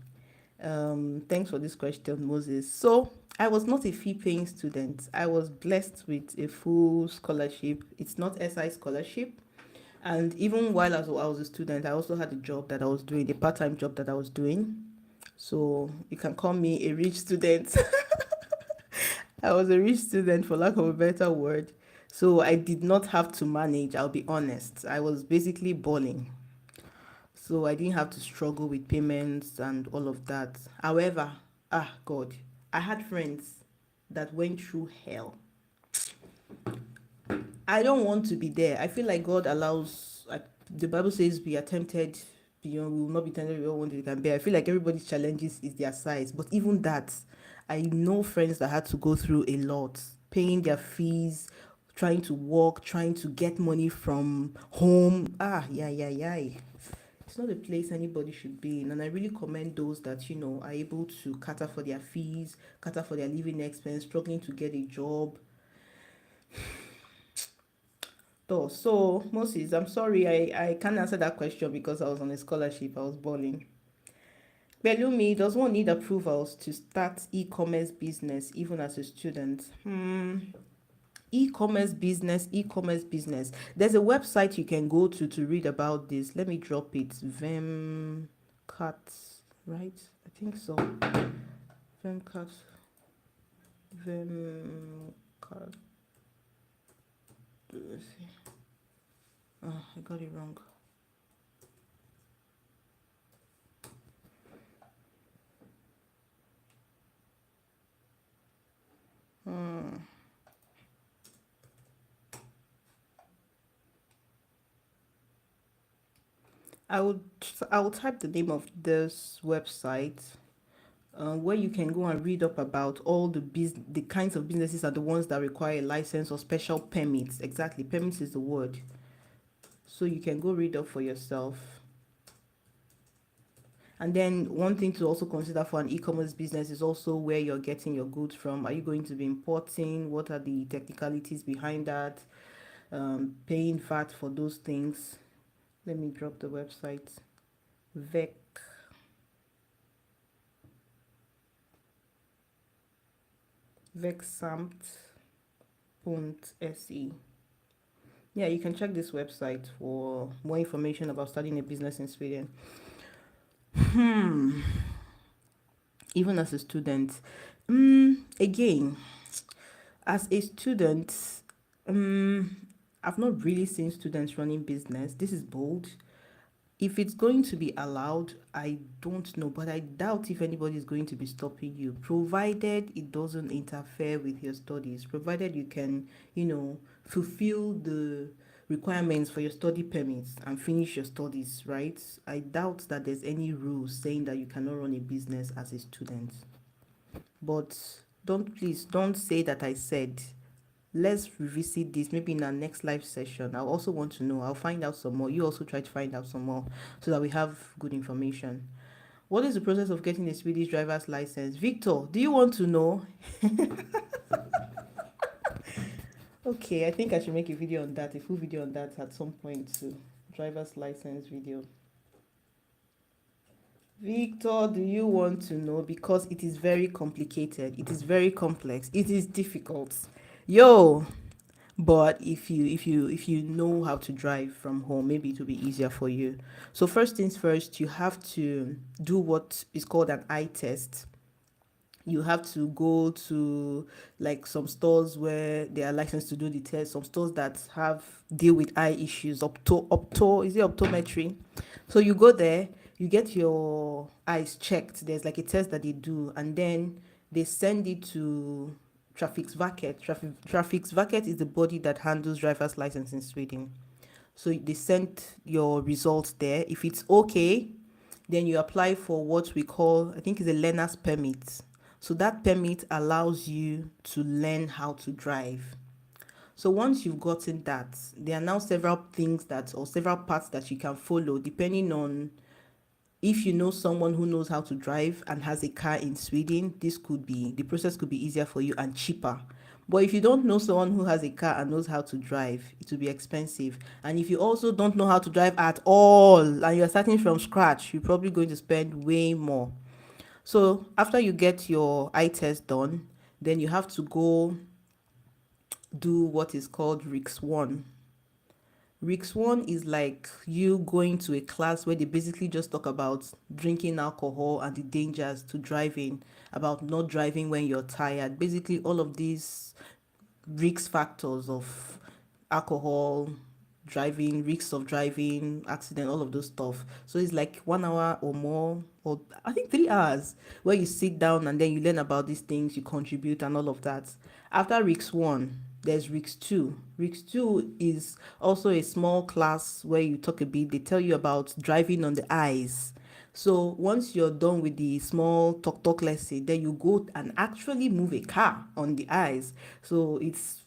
Thanks for this question, Moses. So, I was not a fee paying student. I was blessed with a full scholarship. It's not SI scholarship. And even while I was a student, I also had a job that I was doing, a part time job that I was doing. So, you can call me a rich student. I was a rich student, for lack of a better word. So, I did not have to manage, I'll be honest. I was basically balling. So I didn't have to struggle with payments and all of that. However, God, I had friends that went through hell. I don't want to be there. I feel like God allows, the Bible says, be attempted beyond, we will not be tempted beyond what we can bear. I feel like everybody's challenges is their size. But even that, I know friends that had to go through a lot, paying their fees, trying to work, trying to get money from home. Yeah. It's not a place anybody should be in, and I really commend those that are able to cater for their fees, cater for their living expense, struggling to get a job. So Moses, I'm sorry, I can't answer that question because I was on a scholarship. I was balling. Belumi, does one need approvals to start e-commerce business even as a student? E-commerce business. There's a website you can go to read about this. Let me drop it. Vemcat, right? I think so. Vemcat. Let's see. I got it wrong. I will type the name of this website, where you can go and read up about all the kinds of businesses are the ones that require a license or special permits. Exactly, permits is the word. So you can go read up for yourself. And then one thing to also consider for an e-commerce business is also where you're getting your goods from. Are you going to be importing? What are the technicalities behind that? Paying VAT for those things. Let me drop the website. Vec vexamt.se. Yeah, you can check this website for more information about starting a business in Sweden. Even as a student, again, as a student, I've not really seen students running business. This is bold. If it's going to be allowed, I don't know, but I doubt if anybody is going to be stopping you, provided it doesn't interfere with your studies, provided you can, fulfill the requirements for your study permits and finish your studies, right? I doubt that there's any rules saying that you cannot run a business as a student. But please don't say that I said. Let's revisit this maybe in our next live session. I also want to know. I'll find out some more. You also try to find out some more so that we have good information. What is the process of getting a Swedish driver's license? Victor, do you want to know? Okay, I think I should make a video on that, a full video on that at some point too. Driver's license video. Victor, do you want to know? Because it is very complicated. It is very complex. It is difficult. Yo, but if you know how to drive from home, maybe it will be easier for you. So first things first, you have to do what is called an eye test. You have to go to like some stores where they are licensed to do the test, some stores that have deal with eye issues, is it optometry? So you go there, you get your eyes checked. There's like a test that they do, and then they send it to Trafiksverket is the body that handles driver's license in Sweden. So they send your results there. If it's okay, then you apply for what we call, I think, is a learner's permit. So that permit allows you to learn how to drive. So once you've gotten that, there are now several things or several paths that you can follow depending on if you know someone who knows how to drive and has a car in Sweden. The process could be easier for you and cheaper. But if you don't know someone who has a car and knows how to drive, it will be expensive. And if you also don't know how to drive at all and you're starting from scratch, you're probably going to spend way more. So after you get your eye test done, then you have to go do what is called RICS 1. RICS 1 is like you going to a class where they basically just talk about drinking alcohol and the dangers to driving, about not driving when you're tired. Basically, all of these risk factors of alcohol, driving, risks of driving, accident, all of those stuff. So it's like 1 hour or more, or I think 3 hours, where you sit down and then you learn about these things, you contribute and all of that. After RICS 1, there's RICS 2. RICS 2 is also a small class where you talk a bit, they tell you about driving on the eyes. So once you're done with the small talk lesson, then you go and actually move a car on the eyes. So it's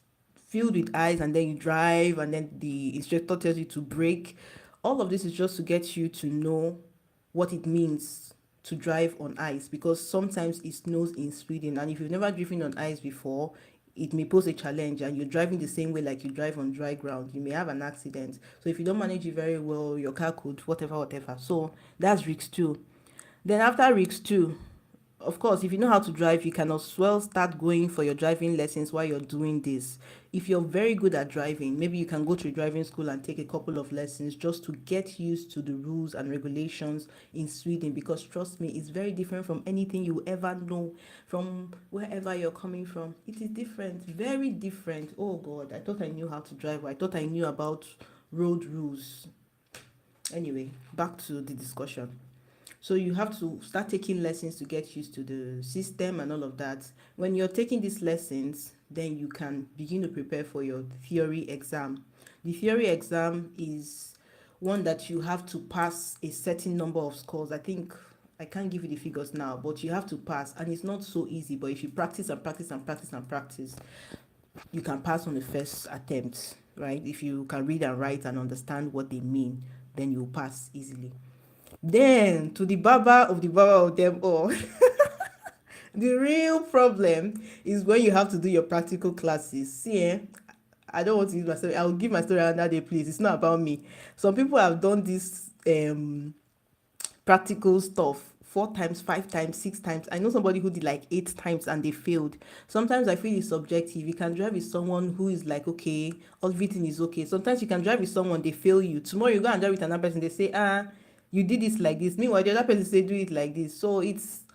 filled with eyes, and then you drive, and then the instructor tells you to brake. All of this is just to get you to know what it means to drive on ice, because sometimes it snows in Sweden, and if you've never driven on ice before, it may pose a challenge, and you're driving the same way like you drive on dry ground, you may have an accident. So if you don't manage it very well, your car could whatever. So that's risk 2. Then after risk 2, of course, if you know how to drive, you can as well start going for your driving lessons while you're doing this. If you're very good at driving, maybe you can go to a driving school and take a couple of lessons just to get used to the rules and regulations in Sweden, because trust me, it's very different from anything you ever know from wherever you're coming from. It is different, very different. Oh God, I thought I knew how to drive. I thought I knew about road rules. Anyway, back to the discussion. So you have to start taking lessons to get used to the system and all of that. When you're taking these lessons, then you can begin to prepare for your theory exam. The theory exam is one that you have to pass a certain number of scores. I think I can't give you the figures now, but you have to pass, and it's not so easy. But if you practice and practice and practice and practice, you can pass on the first attempt, right? If you can read and write and understand what they mean, then you'll pass easily. Then to the baba of them all, the real problem is when you have to do your practical classes. See, I don't want to use my story. I'll give my story another day, please. It's not about me. Some people have done this practical stuff 4 times, 5 times, 6 times. I know somebody who did like 8 times and they failed. Sometimes I feel it's subjective. You can drive with someone who is like, okay, everything is okay. Sometimes you can drive with someone, they fail you. Tomorrow you go and drive with another person, they say, you did this like this. Meanwhile, the other person say do it like this. So it's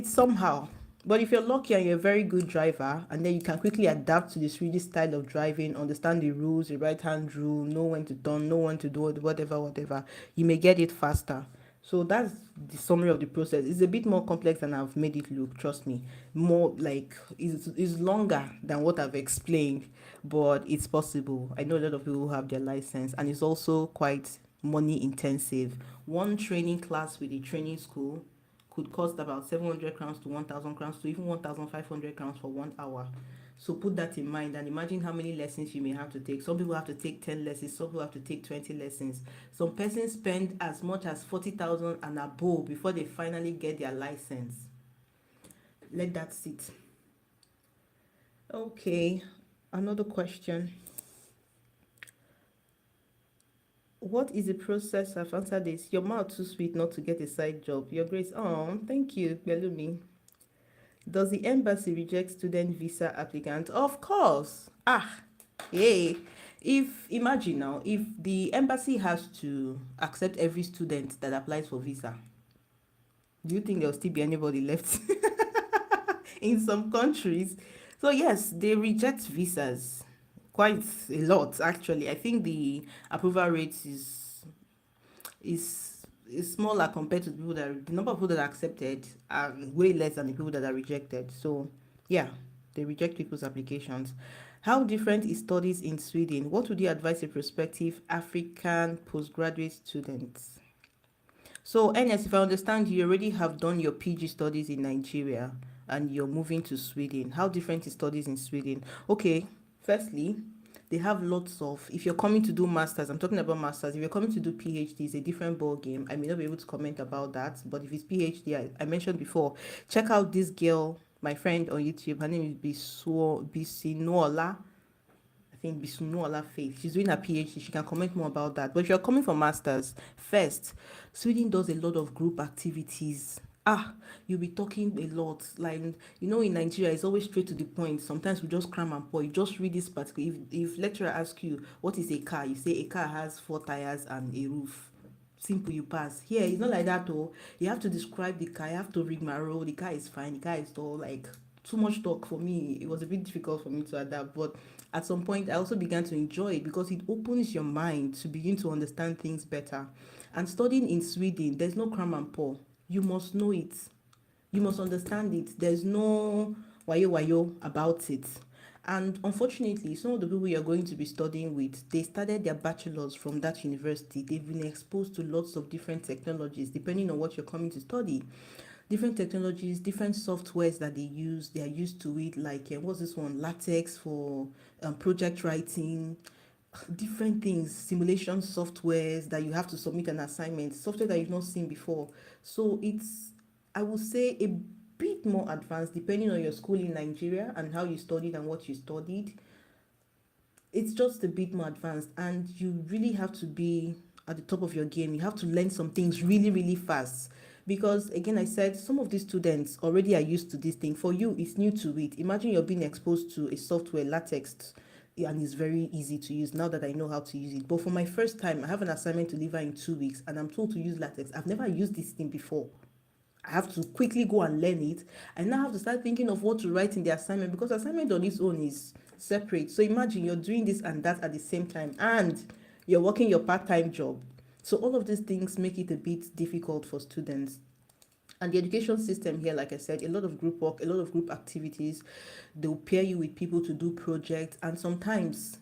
somehow. But if you're lucky and you're a very good driver, and then you can quickly adapt to the Swedish style of driving, understand the rules, the right hand rule, know when to turn, know when to do whatever, you may get it faster. So that's the summary of the process. It's a bit more complex than I've made it look, trust me. More like it's longer than what I've explained, but it's possible. I know a lot of people who have their license, and it's also quite money intensive. One training class with a training school could cost about 700 crowns to 1,000 crowns to even 1,500 crowns for 1 hour. So put that in mind and imagine how many lessons you may have to take. Some people have to take 10 lessons, some people have to take 20 lessons. Some persons spend as much as 40,000 and above before they finally get their license. Let that sit. Okay, another question. What is the process? I've answered this. Your mouth too sweet not to get a side job. Your grace. Oh, thank you, Belumi. Does the embassy reject student visa applicants? Of course. Yay. If imagine now, if the embassy has to accept every student that applies for visa, do you think there'll still be anybody left in some countries? So yes, they reject visas quite a lot actually. I think the approval rate is smaller compared to the number of people that are accepted are way less than the people that are rejected. So yeah, they reject people's applications. How different is studies in Sweden? What would you advise a prospective African postgraduate students? So NS, if I understand, you already have done your PG studies in Nigeria and you're moving to Sweden. How different is studies in Sweden? Okay, firstly, they have lots of, if you're coming to do masters, I'm talking about masters. If you're coming to do PhD, it's a different ball game. I may not be able to comment about that, but if it's PhD, I mentioned before, check out this girl, my friend on YouTube. Her name is Bisinola. I think Bisunola Faith. She's doing a PhD. She can comment more about that. But if you're coming for masters, first, Sweden does a lot of group activities. You'll be talking a lot. Like, in Nigeria, it's always straight to the point. Sometimes we just cram and pour. You just read this particular. If lecturer asks you what is a car, you say a car has 4 tires and a roof. Simple, you pass. Here, it's not like that though. You have to describe the car. You have to rigmarole. The car is fine. The car is all like too much talk for me. It was a bit difficult for me to adapt, but at some point I also began to enjoy it because it opens your mind to begin to understand things better. And studying in Sweden, there's no cram and pour. You must know it. You must understand it. There's no wayo about it. And unfortunately, some of the people you're going to be studying with, they started their bachelors from that university. They've been exposed to lots of different technologies, depending on what you're coming to study. Different technologies, different softwares that they use. They are used to it, like what's this one? LaTeX for project writing, different things, simulation softwares that you have to submit an assignment, software that you've not seen before. So it's, I would say, a bit more advanced depending on your school in Nigeria and how you studied and what you studied. It's just a bit more advanced, and you really have to be at the top of your game. You have to learn some things really, really fast. Because again, I said some of these students already are used to this thing. For you, it's new to it. Imagine you're being exposed to a software, LaTeX, and it's very easy to use now that I know how to use it. But for my first time, I have an assignment to deliver in 2 weeks, and I'm told to use LaTeX. I've never used this thing before. I have to quickly go and learn it. I now have to start thinking of what to write in the assignment, because assignment on its own is separate. So imagine you're doing this and that at the same time, and you're working your part-time job. So all of these things make it a bit difficult for students. And the education system here, like I said, a lot of group work, a lot of group activities. They'll pair you with people to do projects, and sometimes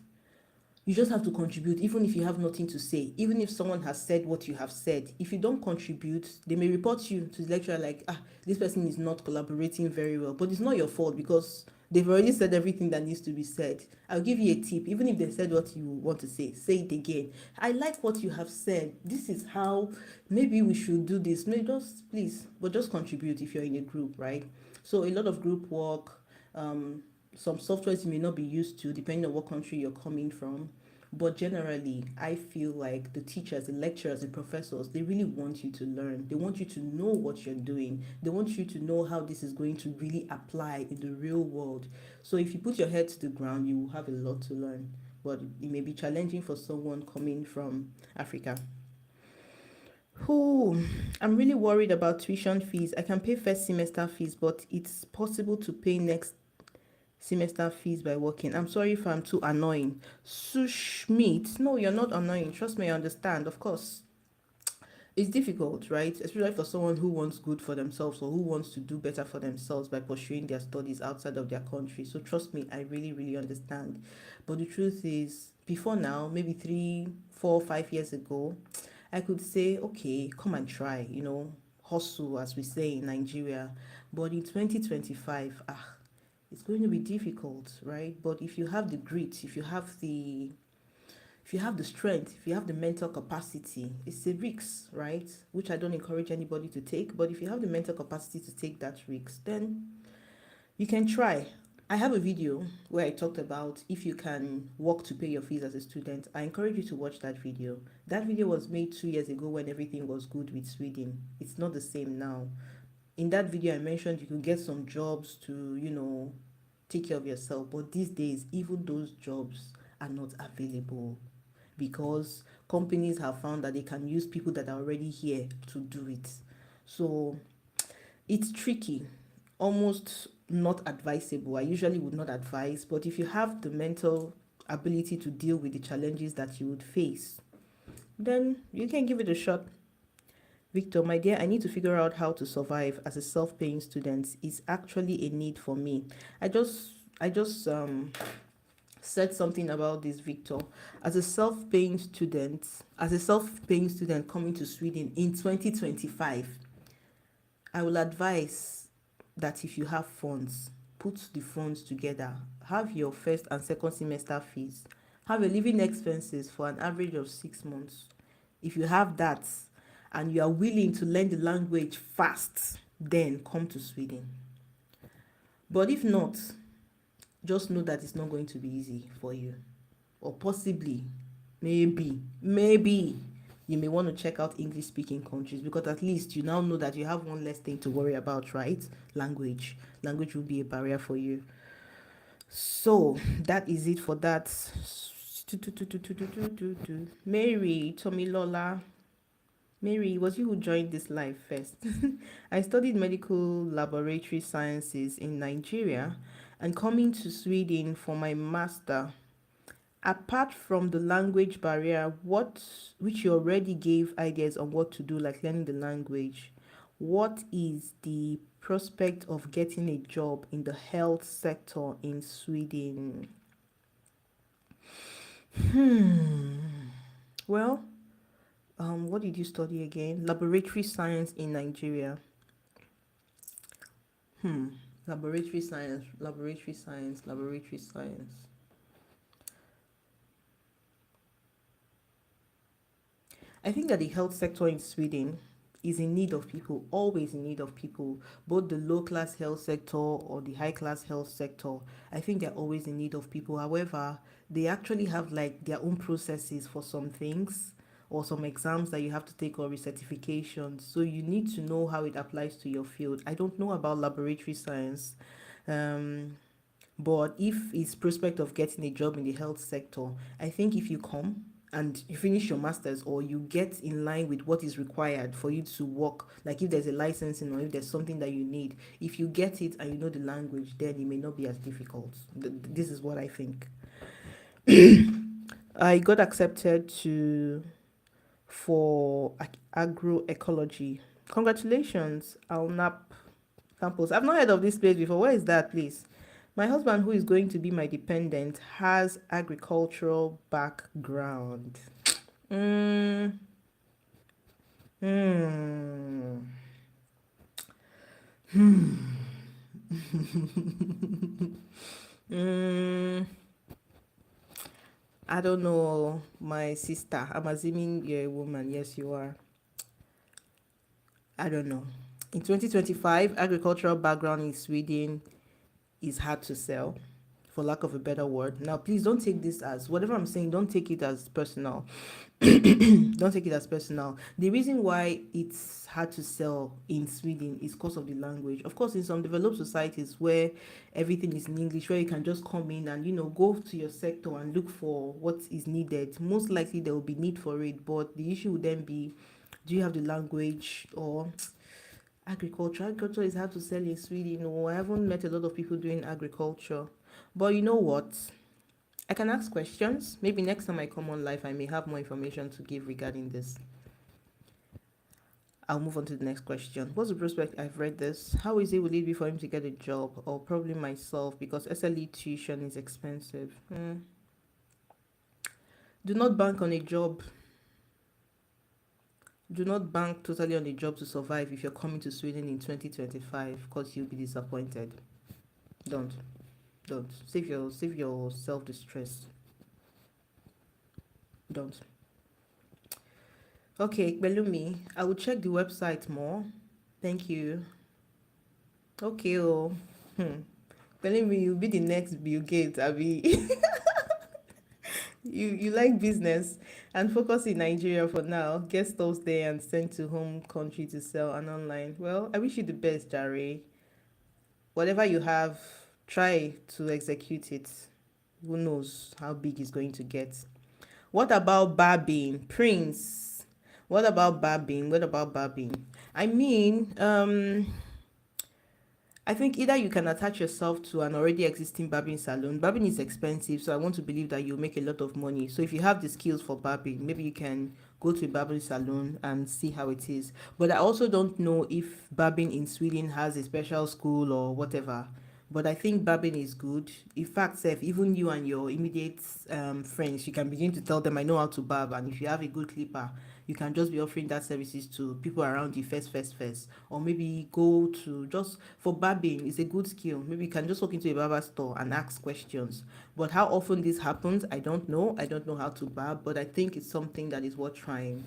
You just have to contribute, even if you have nothing to say. Even if someone has said what you have said, if you don't contribute, they may report you to the lecturer like, this person is not collaborating very well. But it's not your fault because they've already said everything that needs to be said. I'll give you a tip. Even if they said what you want to say it again. I like what you have said. This is how maybe we should do this. Maybe just please, but just contribute if you're in a group, right? So a lot of group work, some softwares you may not be used to depending on what country you're coming from. But generally, I feel like the teachers, the lecturers, the professors, they really want you to learn. They want you to know what you're doing. They want you to know how this is going to really apply in the real world. So if you put your head to the ground, you will have a lot to learn. But it may be challenging for someone coming from Africa. Who I'm really worried about tuition fees. I can pay first semester fees, but it's possible to pay next semester fees by working. I'm sorry if I'm too annoying. Sushmeet, no, you're not annoying. Trust me, I understand. Of course, it's difficult, right? Especially for someone who wants good for themselves or who wants to do better for themselves by pursuing their studies outside of their country. So trust me, I really, really understand. But the truth is, before now, maybe 3, 4, 5 years ago, I could say, okay, come and try, hustle, as we say in Nigeria. But in 2025, it's going to be difficult, right? But if you have the grit, if you have the strength, if you have the mental capacity, it's a risk, right? Which I don't encourage anybody to take. But if you have the mental capacity to take that risk, then you can try. I have a video where I talked about if you can work to pay your fees as a student. I encourage you to watch that video. That video was made 2 years ago when everything was good with Sweden. It's not the same now. In that video, I mentioned you could get some jobs to, take care of yourself. But these days, even those jobs are not available because companies have found that they can use people that are already here to do it. So it's tricky, almost not advisable. I usually would not advise, but if you have the mental ability to deal with the challenges that you would face, then you can give it a shot. Victor, my dear, I need to figure out how to survive as a self-paying student. Is actually a need for me. I just said something about this, Victor. As a self-paying student coming to Sweden in 2025, I will advise that if you have funds, put the funds together. Have your first and second semester fees. Have your living expenses for an average of 6 months. If you have that and you are willing to learn the language fast, then come to Sweden. But if not, just know that it's not going to be easy for you. Or possibly, maybe, you may want to check out English speaking countries because at least you now know that you have one less thing to worry about, right? Language will be a barrier for you. So that is it for that. Mary Tomilola, Mary, was you who joined this live first? I studied medical laboratory sciences in Nigeria and coming to Sweden for my master. Apart from the language barrier, which you already gave ideas on what to do, like learning the language, what is the prospect of getting a job in the health sector in Sweden? Well, what did you study again? Laboratory science in Nigeria. Laboratory science. I think that the health sector in Sweden is in need of people, always in need of people, both the low class health sector or the high class health sector. I think they're always in need of people. However, they actually have like their own processes for some things or some exams that you have to take or recertifications. So you need to know how it applies to your field. I don't know about laboratory science. But if it's prospect of getting a job in the health sector, I think if you come and you finish your masters or you get in line with what is required for you to work, like if there's a licensing or if there's something that you need, if you get it and you know the language, then it may not be as difficult. This is what I think. I got accepted for agroecology. Congratulations, Alnap campus. I've not heard of this place before. Where is that, please? My husband, who is going to be my dependent, has agricultural background. Mm, hmm. Mm, I don't know, my sister. I'm assuming you're a woman. Yes, you are. I don't know. In 2025, agricultural background in Sweden is hard to sell, for lack of a better word. Now, please don't take this as whatever I'm saying, don't take it as personal. Don't take it as personal. The reason why it's hard to sell in Sweden is because of the language. Of course, in some developed societies where everything is in English, where you can just come in and go to your sector and look for what is needed, most likely there will be need for it. But the issue would then be, do you have the language? Or agriculture is hard to sell in Sweden. No, I haven't met a lot of people doing agriculture. But you know what? I can ask questions. Maybe next time I come on live, I may have more information to give regarding this. I'll move on to the next question. What's the prospect? I've read this. How easy will it be for him to get a job? Or probably myself, because SLE tuition is expensive. Do not bank on a job. Do not bank totally on a job to survive if you're coming to Sweden in 2025, because you'll be disappointed. Don't. Save yourself the stress. Don't. Okay, Belumi, I will check the website more. Thank you. Okay, Belumi, you'll be the next Bill Gates, Abby. You like business and focus in Nigeria for now. Get stores there and send to home country to sell and online. Well, I wish you the best, Jare. Whatever you have, try to execute it. Who knows how big it's going to get. What about barbing? Prince. What about barbing? I mean, I think either you can attach yourself to an already existing barbing salon. Barbing is expensive, so I want to believe that you'll make a lot of money. So if you have the skills for barbing, maybe you can go to a barbing salon and see how it is. But I also don't know if barbing in Sweden has a special school or whatever. But I think barbing is good. In fact, Seth, even you and your immediate friends, you can begin to tell them, I know how to barb. And if you have a good clipper, you can just be offering that services to people around you first. Or maybe go to just for barbing, it's a good skill. Maybe you can just walk into a barber store and ask questions. But how often this happens, I don't know. I don't know how to barb, but I think it's something that is worth trying.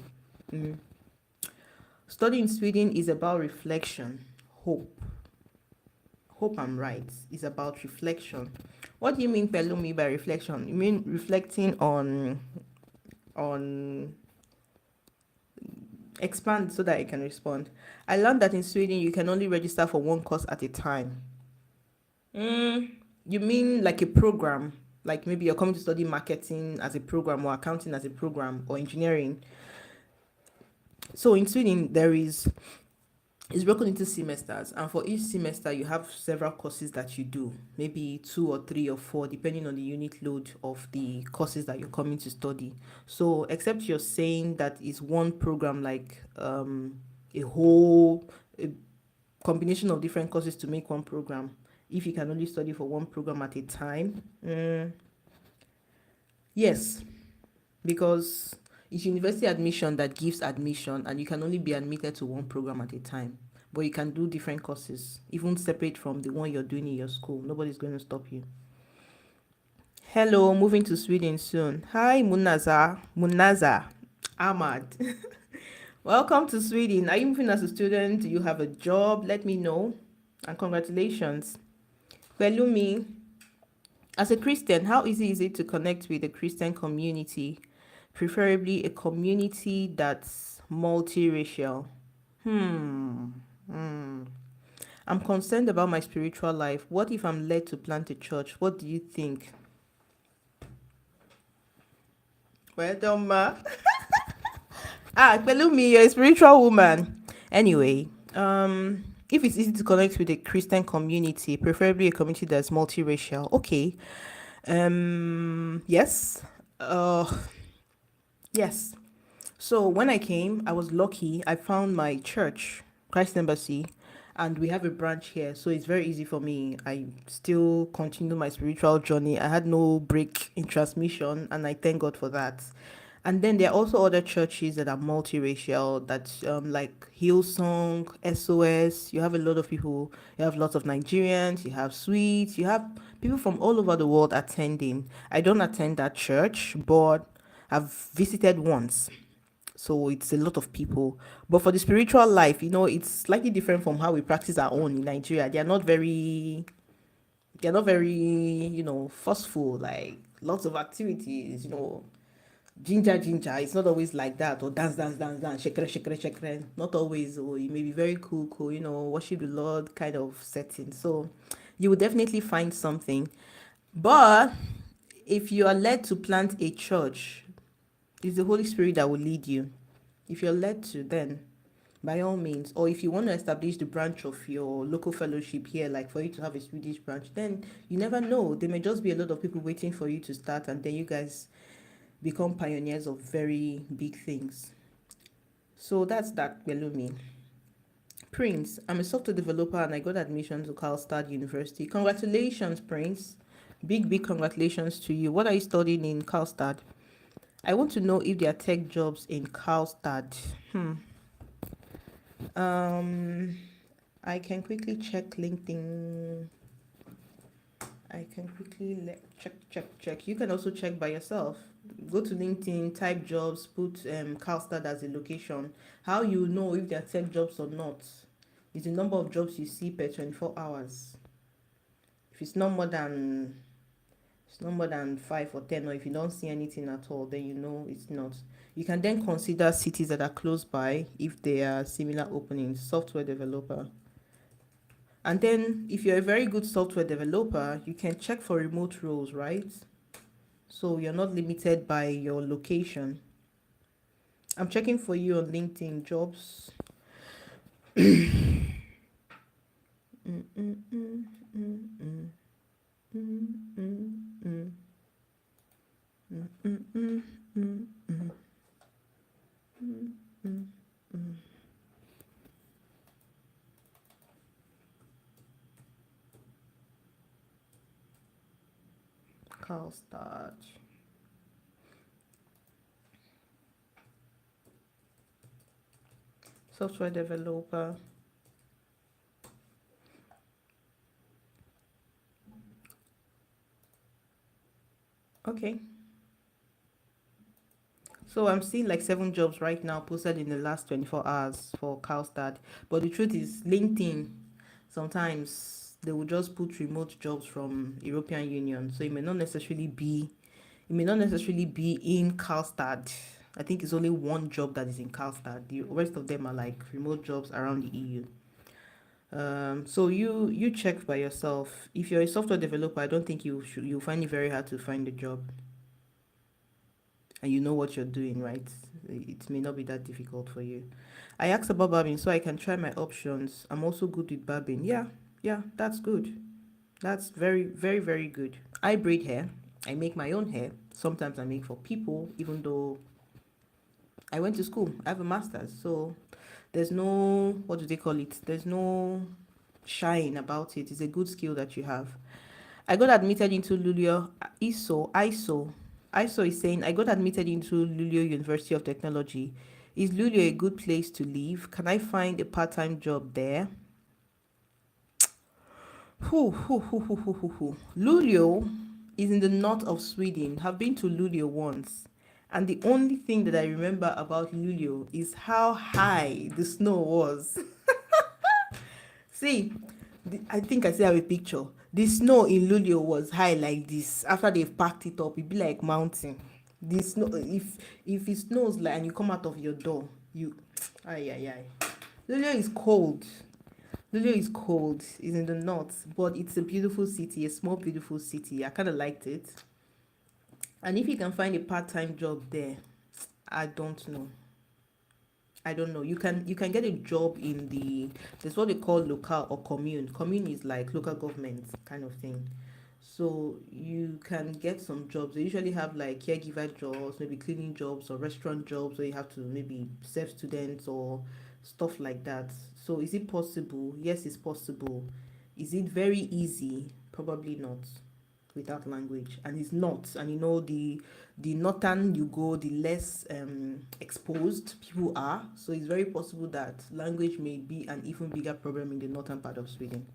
Study in Sweden is about reflection, hope. Hope I'm right. It's about reflection. What do you mean, Pelumi, by reflection? You mean reflecting on expand so that I can respond. I learned that in Sweden you can only register for one course at a time. You mean like a program? Like maybe you're coming to study marketing as a program, or accounting as a program, or engineering. So in Sweden it's broken into semesters, and for each semester you have several courses that you do, maybe 2 or 3 or 4, depending on the unit load of the courses that you're coming to study. So except you're saying that is one program, like a combination of different courses to make one program. If you can only study for one program at a time, yes, because it's university admission that gives admission, and you can only be admitted to one program at a time. But you can do different courses, even separate from the one you're doing in your school. Nobody's going to stop you. Hello, moving to Sweden soon. Hi, Munaza Ahmad. Welcome to Sweden. Are you moving as a student? Do you have a job? Let me know. And congratulations. Pelumi, as a Christian, how easy is it to connect with the Christian community? Preferably a community that's multiracial. I'm concerned about my spiritual life. What if I'm led to plant a church? What do you think? Well done, ma. Pelumi, you're a spiritual woman. Anyway, if it's easy to connect with a Christian community, preferably a community that's multiracial, okay. Yes. Yes. So when I came, I was lucky. I found my church, Christ Embassy, and we have a branch here, so it's very easy for me. I still continue my spiritual journey. I had no break in transmission, and I thank God for that. And then there are also other churches that are multiracial, that like Hillsong, SOS. You have a lot of people. You have lots of Nigerians. You have Swedes. You have people from all over the world attending. I don't attend that church, but I've visited once, so it's a lot of people. But for the spiritual life, it's slightly different from how we practice our own in Nigeria. They're not very forceful, like lots of activities, ginger ginger. It's not always like that, or dance dance dance dance, shakere shakere shakere. Not always. Or it may be very cool cool, worship the Lord kind of setting. So you will definitely find something. But if you are led to plant a church, it's the Holy Spirit that will lead you. If you're led to, then by all means. Or if you want to establish the branch of your local fellowship here, like for you to have a Swedish branch, then you never know. There may just be a lot of people waiting for you to start, and then you guys become pioneers of very big things. So that's that below me. Prince, I'm a software developer and I got admission to Karlstad University. Congratulations, Prince. Big, big congratulations to you. What are you studying in Karlstad? I want to know if there are tech jobs in Karlstad. I can quickly check LinkedIn. I can quickly check. You can also check by yourself. Go to LinkedIn, type jobs, put Karlstad as a location. How you know if there are tech jobs or not is the number of jobs you see per 24 hours. If it's not more than 5 or 10, or if you don't see anything at all, then you know it's not. You can then consider cities that are close by if there are similar openings. Software developer. And then if you're a very good software developer, you can check for remote roles, right? So you're not limited by your location. I'm checking for you on LinkedIn jobs. Karlstad. Software developer. Okay. So I'm seeing like 7 jobs right now posted in the last 24 hours for Karlstad. But the truth is, LinkedIn, sometimes they will just put remote jobs from European Union. So it may not necessarily be in Karlstad. I think it's only one job that is in Karlstad. The rest of them are like remote jobs around the EU. So you check by yourself. If you're a software developer, I don't think you'll find it very hard to find a job. And you know what you're doing, right? It may not be that difficult for you. I asked about barbing so I can try my options. I'm also good with barbing. Yeah, that's good. That's very, very, very good. I braid hair. I make my own hair. Sometimes I make for people, even though I went to school. I have a master's. So there's no, what do they call it? There's no shine about it. It's a good skill that you have. I got admitted into Lulio ISO is saying, I got admitted into Lulio University of Technology. Is Lulio a good place to live? Can I find a part-time job there? Luleå is in the north of Sweden. Have been to Luleå once. And the only thing that I remember about Luleå is how high the snow was. See, I think I still have a picture. The snow in Luleå was high like this. After they've packed it up, it'd be like mountain. The snow, if it snows like and you come out of your door, ay. Luleå is cold. Luleå is cold. It's in the north, but it's a beautiful city, a small beautiful city. I kind of liked it. And if you can find a part-time job there, I don't know. You can get a job in there's what they call local or commune. Commune is like local government kind of thing. So you can get some jobs. They usually have like caregiver jobs, maybe cleaning jobs or restaurant jobs where you have to maybe serve students or stuff like that. So is it possible? Yes, it's possible. Is it very easy? Probably not without language. And it's not. And the northern you go, the less exposed people are. So it's very possible that language may be an even bigger problem in the northern part of Sweden.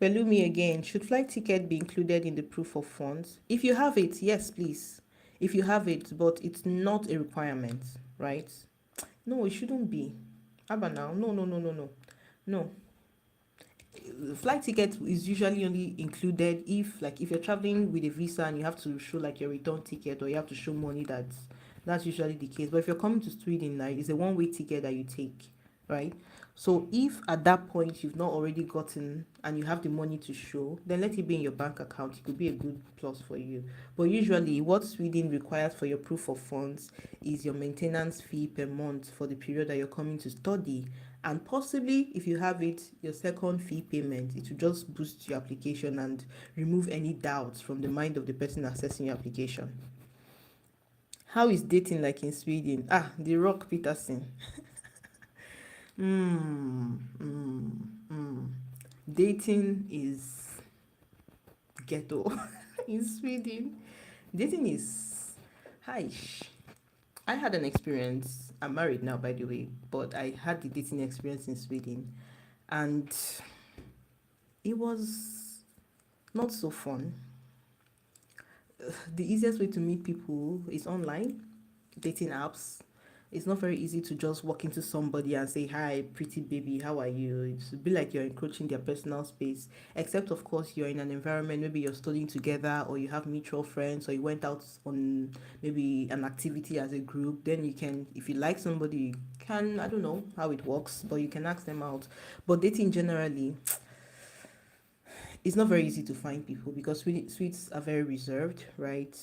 Belumi again, should flight ticket be included in the proof of funds? If you have it, yes, please. If you have it, but it's not a requirement, right? No, it shouldn't be. Abba now. No, no, no, no, no. No. Flight ticket is usually only included if you're traveling with a visa and you have to show like your return ticket, or you have to show money, that's usually the case. But if you're coming to Sweden, like, it's a one-way ticket that you take, right? So if at that point you've not already gotten and you have the money to show, then let it be in your bank account. It could be a good plus for you. But usually what Sweden requires for your proof of funds is your maintenance fee per month for the period that you're coming to study, and possibly, if you have it, your second fee payment. It will just boost your application and remove any doubts from the mind of the person accessing your application. How is dating like in Sweden? The Rock Peterson. Dating is ghetto in Sweden. Dating is hi. I had an experience. I'm married now, by the way, but I had the dating experience in Sweden, and it was not so fun. The easiest way to meet people is online, dating apps. It's not very easy to just walk into somebody and say, "Hi, pretty baby, how are you?" It's be like you're encroaching their personal space. Except, of course, you're in an environment, maybe you're studying together, or you have mutual friends, or you went out on maybe an activity as a group. Then you can, if you like somebody, you can, I don't know how it works, but you can ask them out. But dating generally, it's not very easy to find people because Swedes are very reserved, right?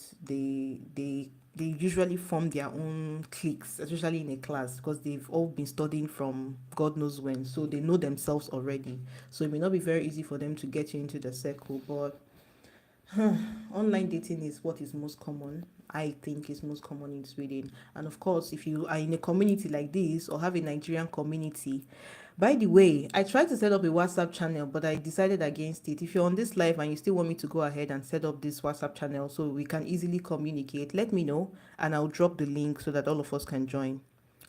They usually form their own cliques, especially in a class, because they've all been studying from God knows when, so they know themselves already. So it may not be very easy for them to get you into the circle, but online dating is what is most common. I think is most common in Sweden. And of course, if you are in a community like this or have a Nigerian community, by the way, I tried to set up a WhatsApp channel, but I decided against it. If you're on this live and you still want me to go ahead and set up this WhatsApp channel so we can easily communicate, let me know and I'll drop the link so that all of us can join.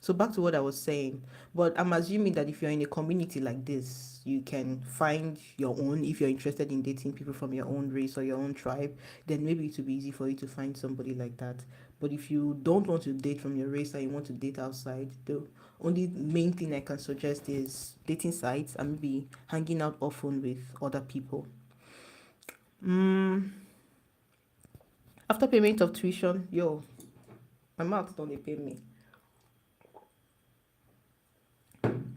So back to what I was saying, but I'm assuming that if you're in a community like this, you can find your own. If you're interested in dating people from your own race or your own tribe, then maybe it will be easy for you to find somebody like that. But if you don't want to date from your race and you want to date outside, the only main thing I can suggest is dating sites and maybe hanging out often with other people. After payment of tuition, my mouth don't dey pain me.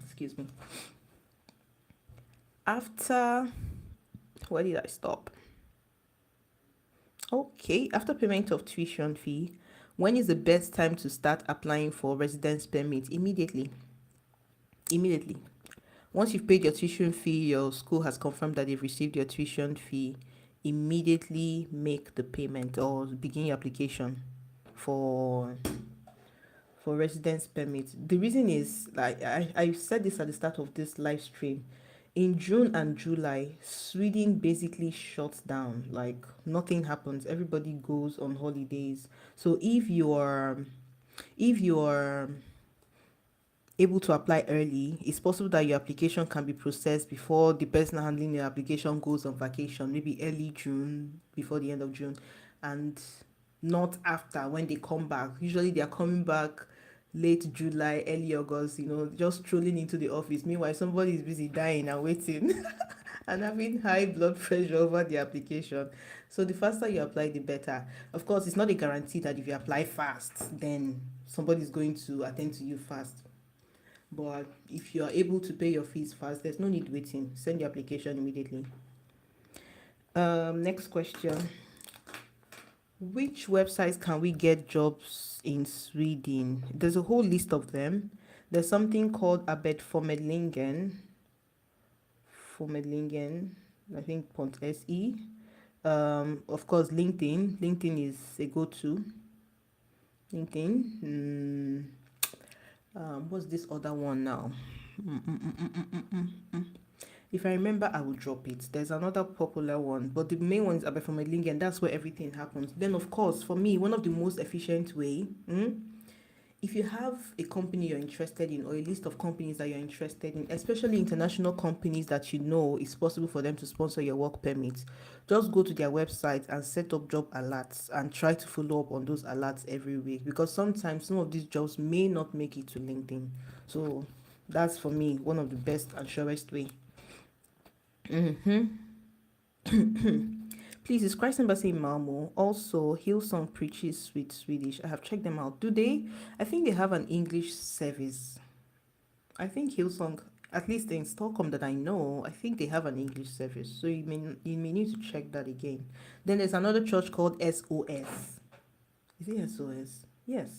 Excuse me. After, where did I stop? Okay, after payment of tuition fee, when is the best time to start applying for residence permit? Immediately. Once you've paid your tuition fee, your school has confirmed that they've received your tuition fee, immediately make the payment or begin your application for residence permit. The reason is, like I said this at the start of this live stream, in June and July, Sweden basically shuts down. Like nothing happens. Everybody goes on holidays. So if you're able to apply early, it's possible that your application can be processed before the person handling your application goes on vacation, maybe early June, before the end of June, and not after when they come back. Usually they are coming back late July, early August, just strolling into the office. Meanwhile, somebody is busy dying and waiting and having high blood pressure over the application. So the faster you apply, the better. Of course, it's not a guarantee that if you apply fast, then somebody is going to attend to you fast. But if you are able to pay your fees fast, there's no need waiting. Send your application immediately. Next question. Which websites can we get jobs in Sweden? There's a whole list of them. There's something called Arbetsförmedlingen. I think .se. Of course, LinkedIn. LinkedIn is a go-to. LinkedIn. What's this other one now? If I remember, I will drop it. There's another popular one, but the main one is Abe from LinkedIn, and that's where everything happens. Then, of course, for me, one of the most efficient way, if you have a company you're interested in or a list of companies that you're interested in, especially international companies that you know it's possible for them to sponsor your work permit, just go to their website and set up job alerts and try to follow up on those alerts every week, because sometimes some of these jobs may not make it to LinkedIn. So that's for me one of the best and surest way. Please, is Christ Embassy in Malmo? Also, Hillsong preaches with Swedish. I have checked them out. Do they? I think they have an English service. I think Hillsong, at least in Stockholm that I know, I think they have an English service. So you may need to check that again. Then there's another church called SOS. Is it SOS? Yes.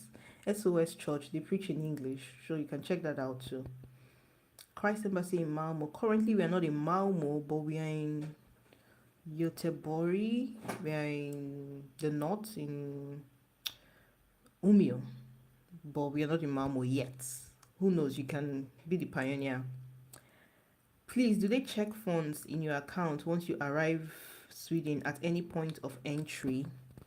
SOS Church. They preach in English. So you can check that out too. Christ Embassy in Malmo. Currently, we are not in Malmo, but we are in Göteborg. We are in the north, in Umeå, but we are not in Malmo yet. Who knows? You can be the pioneer. Please, do they check funds in your account once you arrive Sweden at any point of entry?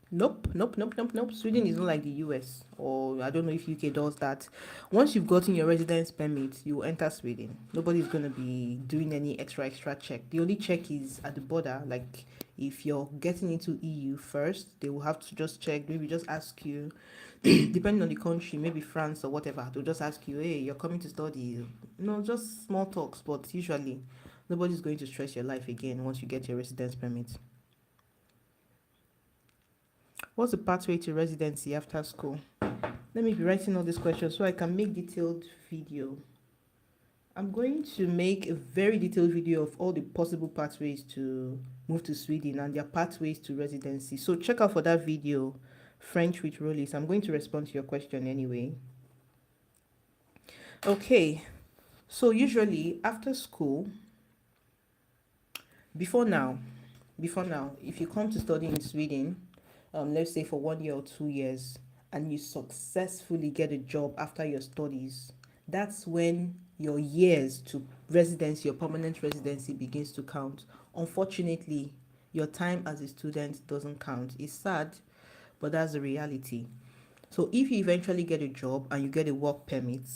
Nope, nope, nope, nope, nope. Sweden is not like the US, or I don't know if UK does that. Once you've gotten your residence permit, you enter Sweden. Nobody's gonna be doing any extra check. The only check is at the border. Like if you're getting into EU first, they will have to just check. Maybe just ask you, depending on the country, maybe France or whatever. They'll just ask you, hey, you're coming to study. No, just small talks. But usually, nobody's going to stress your life again once you get your residence permit. What's the pathway to residency after school? Let me be writing all these questions so I can make detailed video. I'm going to make a very detailed video of all the possible pathways to move to Sweden and their pathways to residency. So check out for that video, French with Rollies. I'm going to respond to your question anyway. Okay, so usually after school, before now, if you come to study in Sweden, let's say for 1 year or 2 years, and you successfully get a job after your studies, that's when your years to residency, your permanent residency begins to count. Unfortunately, your time as a student doesn't count. It's sad, but that's the reality. So if you eventually get a job and you get a work permit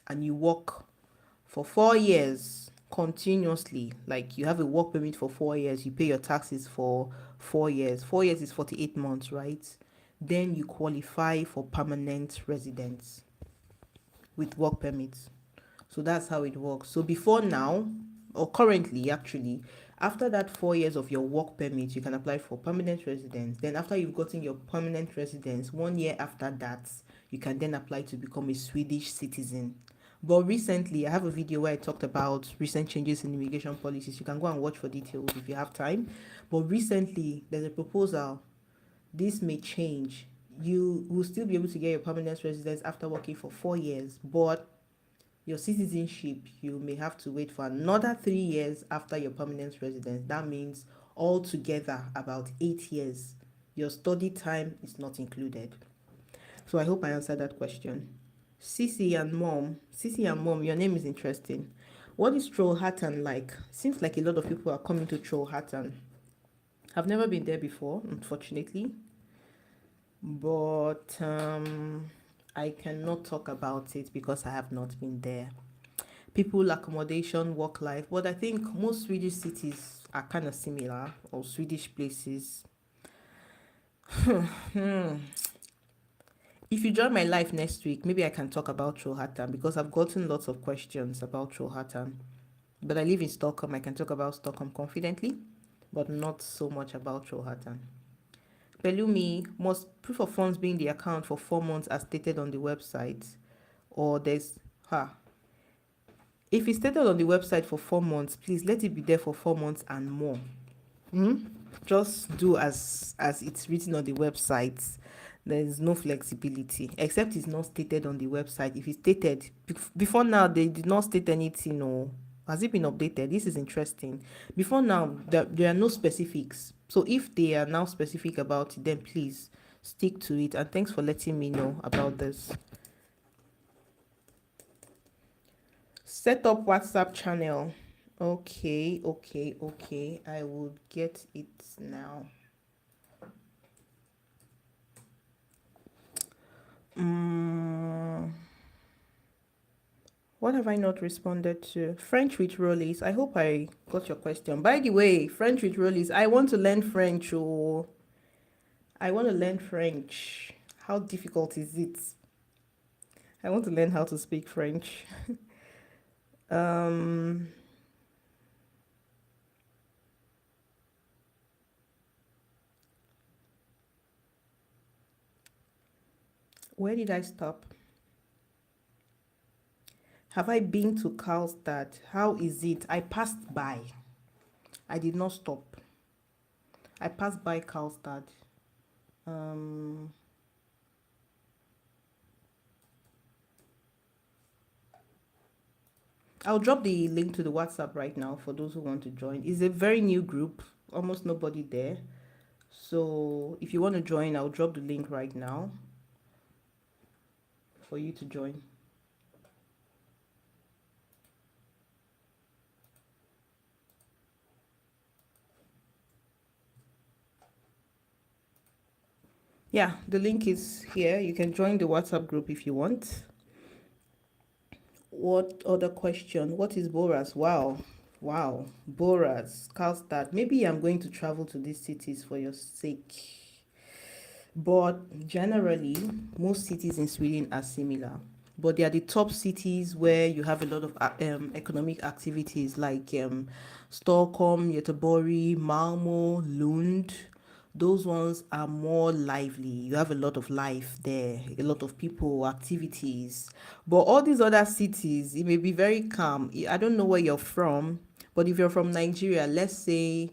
and you work for 4 years continuously, like you have a work permit for 4 years, you pay your taxes for 4 years. 4 years is 48 months, right? Then you qualify for permanent residence with work permits. So that's how it works. So before now, or currently actually, after that 4 years of your work permit, you can apply for permanent residence. Then after you've gotten your permanent residence, 1 year after that, you can then apply to become a Swedish citizen. But recently, I have a video where I talked about recent changes in immigration policies. You can go and watch for details if you have time. But recently, there's a proposal. This may change. You will still be able to get your permanent residence after working for 4 years, but your citizenship, you may have to wait for another 3 years after your permanent residence. That means altogether about 8 years. Your study time is not included. So I hope I answered that question. Sissy and mom, your name is interesting. What is Trollhättan like? Seems like a lot of people are coming to Trollhättan. I've never been there before, unfortunately, but I cannot talk about it because I have not been there. People, accommodation, work life, but I think most Swedish cities are kind of similar, or Swedish places. If you join my live next week, maybe I can talk about Trollhättan because I've gotten lots of questions about Trollhättan. But I live in Stockholm. I can talk about Stockholm confidently, but not so much about Trollhättan. Pelumi, must proof of funds be in the account for 4 months as stated on the website? Or there's, if it's stated on the website for 4 months, please let it be there for 4 months and more. Just do as it's written on the website. There is no flexibility, except it's not stated on the website. If it's stated before now, they did not state anything, or has it been updated? This is interesting. Before now, there are no specifics. So if they are now specific about it, then please Stick to it. And thanks for letting me know about this. Set up WhatsApp channel. Okay. I will get it now. What have I not responded to? French with rollies. I hope I got your question. By the way, French with rollies. I want to learn French. Oh, I want to learn French. How difficult is it? I want to learn how to speak French. um, where did I stop? Have I been to Karlstad? How is it? I passed by. I did not stop. I passed by Karlstad. I'll drop the link to the WhatsApp right now for those who want to join. It's a very new group, almost nobody there. So if you want to join, I'll drop the link right now for you to join. Yeah, the link is here. You can join the WhatsApp group if you want. What other question? What is Boras? Wow. Boras, Karlstad. Maybe I'm going to travel to these cities for your sake. But generally, most cities in Sweden are similar. But they are the top cities where you have a lot of economic activities like Stockholm, Göteborg, Malmo, Lund. Those ones are more lively. You have a lot of life there, a lot of people, activities. But all these other cities, it may be very calm. I don't know where you're from, but if you're from Nigeria, let's say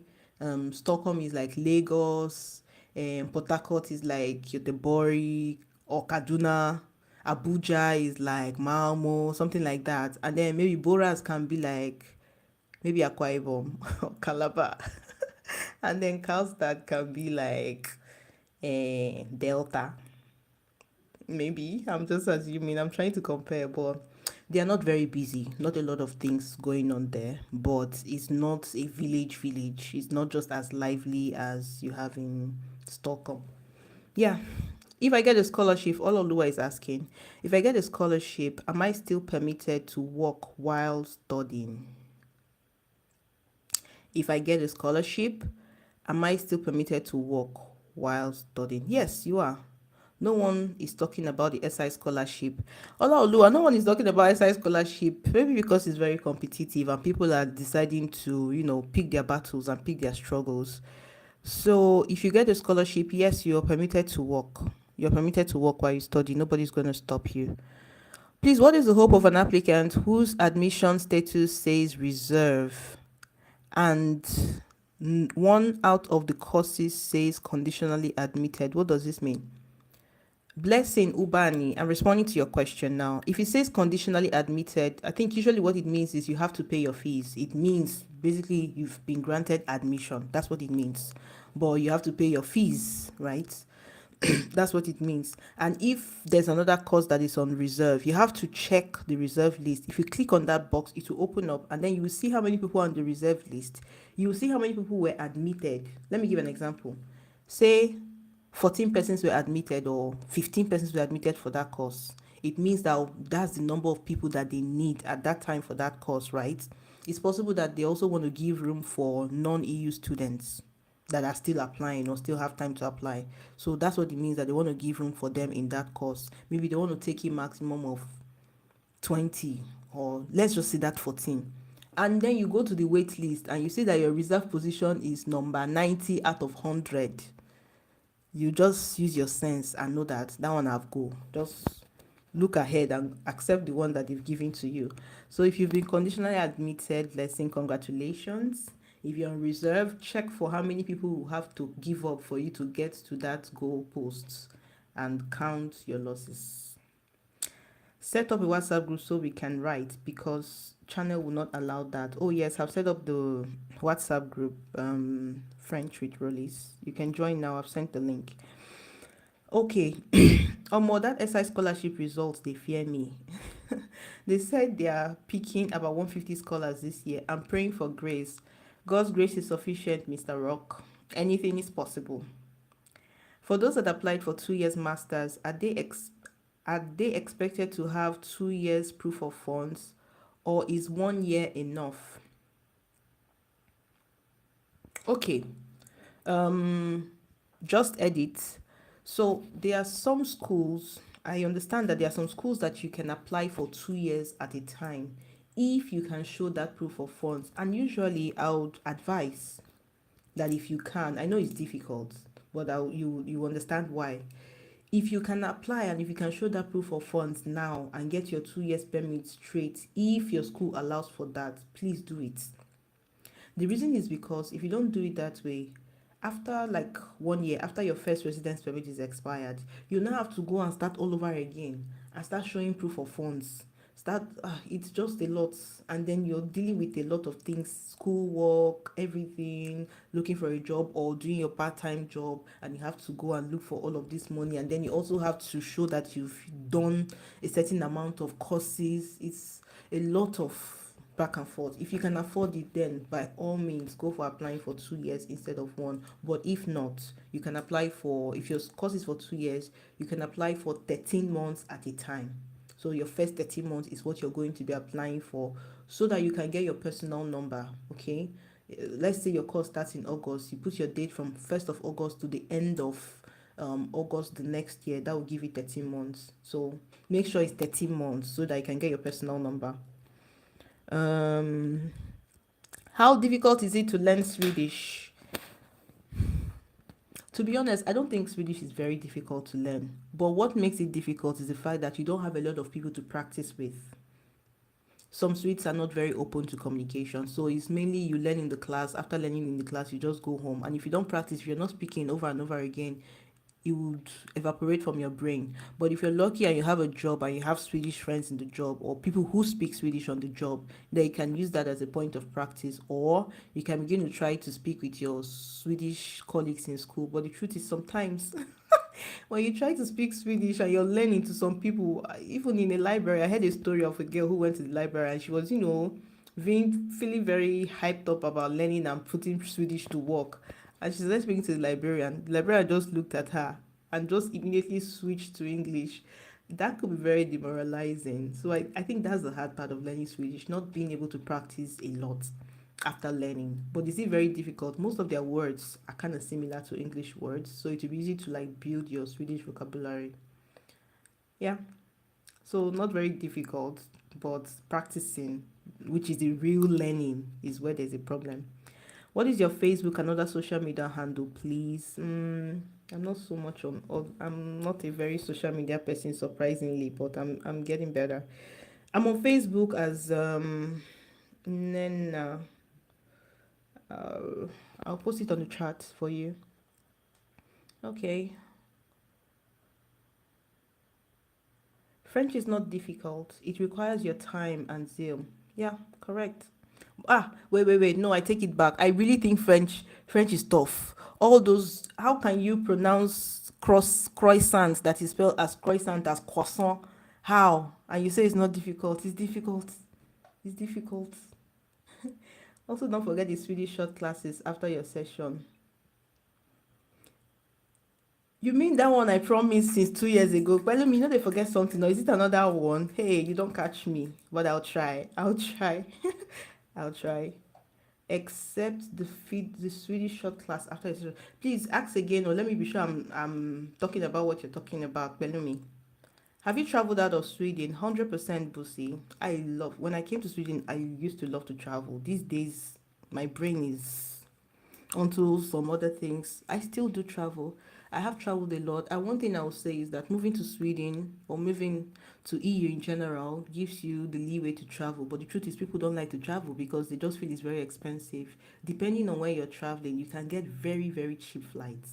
Stockholm is like Lagos, Port Harcourt is like Göteborg or Kaduna, Abuja is like Malmo, something like that. And then maybe Boras can be like maybe Akwa Ibom or Calabar. And then Karlstad can be like Delta. Maybe. I'm just assuming. I'm trying to compare, but they are not very busy. Not a lot of things going on there, but it's not a village. It's not just as lively as you have in Stockholm. Yeah. If I get a scholarship, all Olua is asking, if I get a scholarship, am I still permitted to work while studying? If I get a scholarship, am I still permitted to work while studying? Yes, you are. No one is talking about the SI scholarship. Olaoluwa, no one is talking about SI scholarship. Maybe because it's very competitive and people are deciding to, pick their battles and pick their struggles. So if you get a scholarship, yes, you're permitted to work. You're permitted to work while you study. Nobody's going to stop you. Please, what is the hope of an applicant whose admission status says reserve and one out of the courses says conditionally admitted? What does this mean? Blessing Ubani, I'm responding to your question now. If it says conditionally admitted, I think usually what it means is you have to pay your fees. It means basically you've been granted admission. That's what it means. But you have to pay your fees, right? That's what it means. And if there's another course that is on reserve, you have to check the reserve list. If you click on that box, it will open up and then you will see how many people are on the reserve list. You will see how many people were admitted. Let me give an example. Say 14 persons were admitted or 15 persons were admitted for that course. It means that that's the number of people that they need at that time for that course, right? It's possible that they also want to give room for non-EU students that are still applying or still have time to apply. So that's what it means, that they want to give room for them in that course. Maybe they want to take a maximum of 20 or let's just say that 14. And then you go to the wait list and you see that your reserve position is number 90 out of 100. You just use your sense and know that one have go. Just look ahead and accept the one that they've given to you. So if you've been conditionally admitted, let's say congratulations. If you're on reserve, check for how many people will have to give up for you to get to that goal post and count your losses. Set up a WhatsApp group so we can write, because channel will not allow that. Oh yes, I've set up the WhatsApp group, French with Rollies. You can join now. I've sent the link. Okay. Omo, that SI scholarship results, they fear me. They said they are picking about 150 scholars this year. I'm praying for grace. God's grace is sufficient, Mr. Rock. Anything is possible. For those that applied for 2 years masters, are they expected to have 2 years proof of funds, or is 1 year enough? Okay. Um, just edit. So there are some schools, I understand that there are some schools that you can apply for 2 years at a time if you can show that proof of funds. And usually I would advise that if you can, I know it's difficult, but you understand why. If you can apply and if you can show that proof of funds now and get your 2 years permit straight, if your school allows for that, please do it. The reason is because if you don't do it that way, after like 1 year, after your first residence permit is expired, you now have to go and start all over again and start showing proof of funds. It's just a lot, and then you're dealing with a lot of things, school work, everything, looking for a job or doing your part-time job, and you have to go and look for all of this money, and then you also have to show that you've done a certain amount of courses. It's a lot of back and forth. If you can afford it, then by all means go for applying for 2 years instead of one. But if not, you can apply for, if your course is for 2 years, you can apply for 13 months at a time. So your first 13 months is what you're going to be applying for, so that you can get your personal number. Okay, let's say your course starts in August, you put your date from 1st of August to the end of August the next year. That will give you 13 months. So make sure it's 13 months so that you can get your personal number. um how difficult is it to learn Swedish? To be honest, I don't think Swedish is very difficult to learn, but what makes it difficult is the fact that you don't have a lot of people to practice with. Some Swedes are not very open to communication, so it's mainly you learn in the class. After learning in the class, you just go home, and if you don't practice, if you're not speaking over and over again, it would evaporate from your brain. But if you're lucky and you have a job and you have Swedish friends in the job or people who speak Swedish on the job, then you can use that as a point of practice, or you can begin to try to speak with your Swedish colleagues in school. But the truth is, sometimes when you try to speak Swedish and you're learning to some people, even in a library, I heard a story of a girl who went to the library and she was, being feeling very hyped up about learning and putting Swedish to work. And she started speaking to the librarian. The librarian just looked at her and just immediately switched to English. That could be very demoralizing. So I think that's the hard part of learning Swedish, not being able to practice a lot after learning. But is it very difficult? Most of their words are kind of similar to English words, so it will be easy to like build your Swedish vocabulary. Yeah. So not very difficult, but practicing, which is the real learning, is where there's a problem. What is your Facebook and other social media handle, please? I'm not so much on. I'm not a very social media person, surprisingly, but I'm getting better. I'm on Facebook as Nena. Uh, I'll post it on the chat for you. Okay. French is not difficult. It requires your time and zeal. Yeah, correct. Wait. No, I take it back. I really think French is tough. All those, how can you pronounce croissant that is spelled as croissant as croissant? How? And you say it's not difficult. It's difficult. It's difficult. Also, don't forget the Swedish short classes after your session. You mean that one I promised since 2 years ago? But let me know they forget something, or is it another one? Hey, you don't catch me, but I'll try. I'll try. I'll try. Except the Swedish short class after it. Please ask again, or let me be sure I'm talking about what you're talking about. Belumi. Have you traveled out of Sweden? 100% Bussy. I love, when I came to Sweden, I used to love to travel. These days, my brain is onto some other things. I still do travel. I have traveled a lot. And one thing I would say is that moving to Sweden or moving to EU in general gives you the leeway to travel. But the truth is, people don't like to travel because they just feel it's very expensive. Depending on where you're traveling, you can get very, very cheap flights.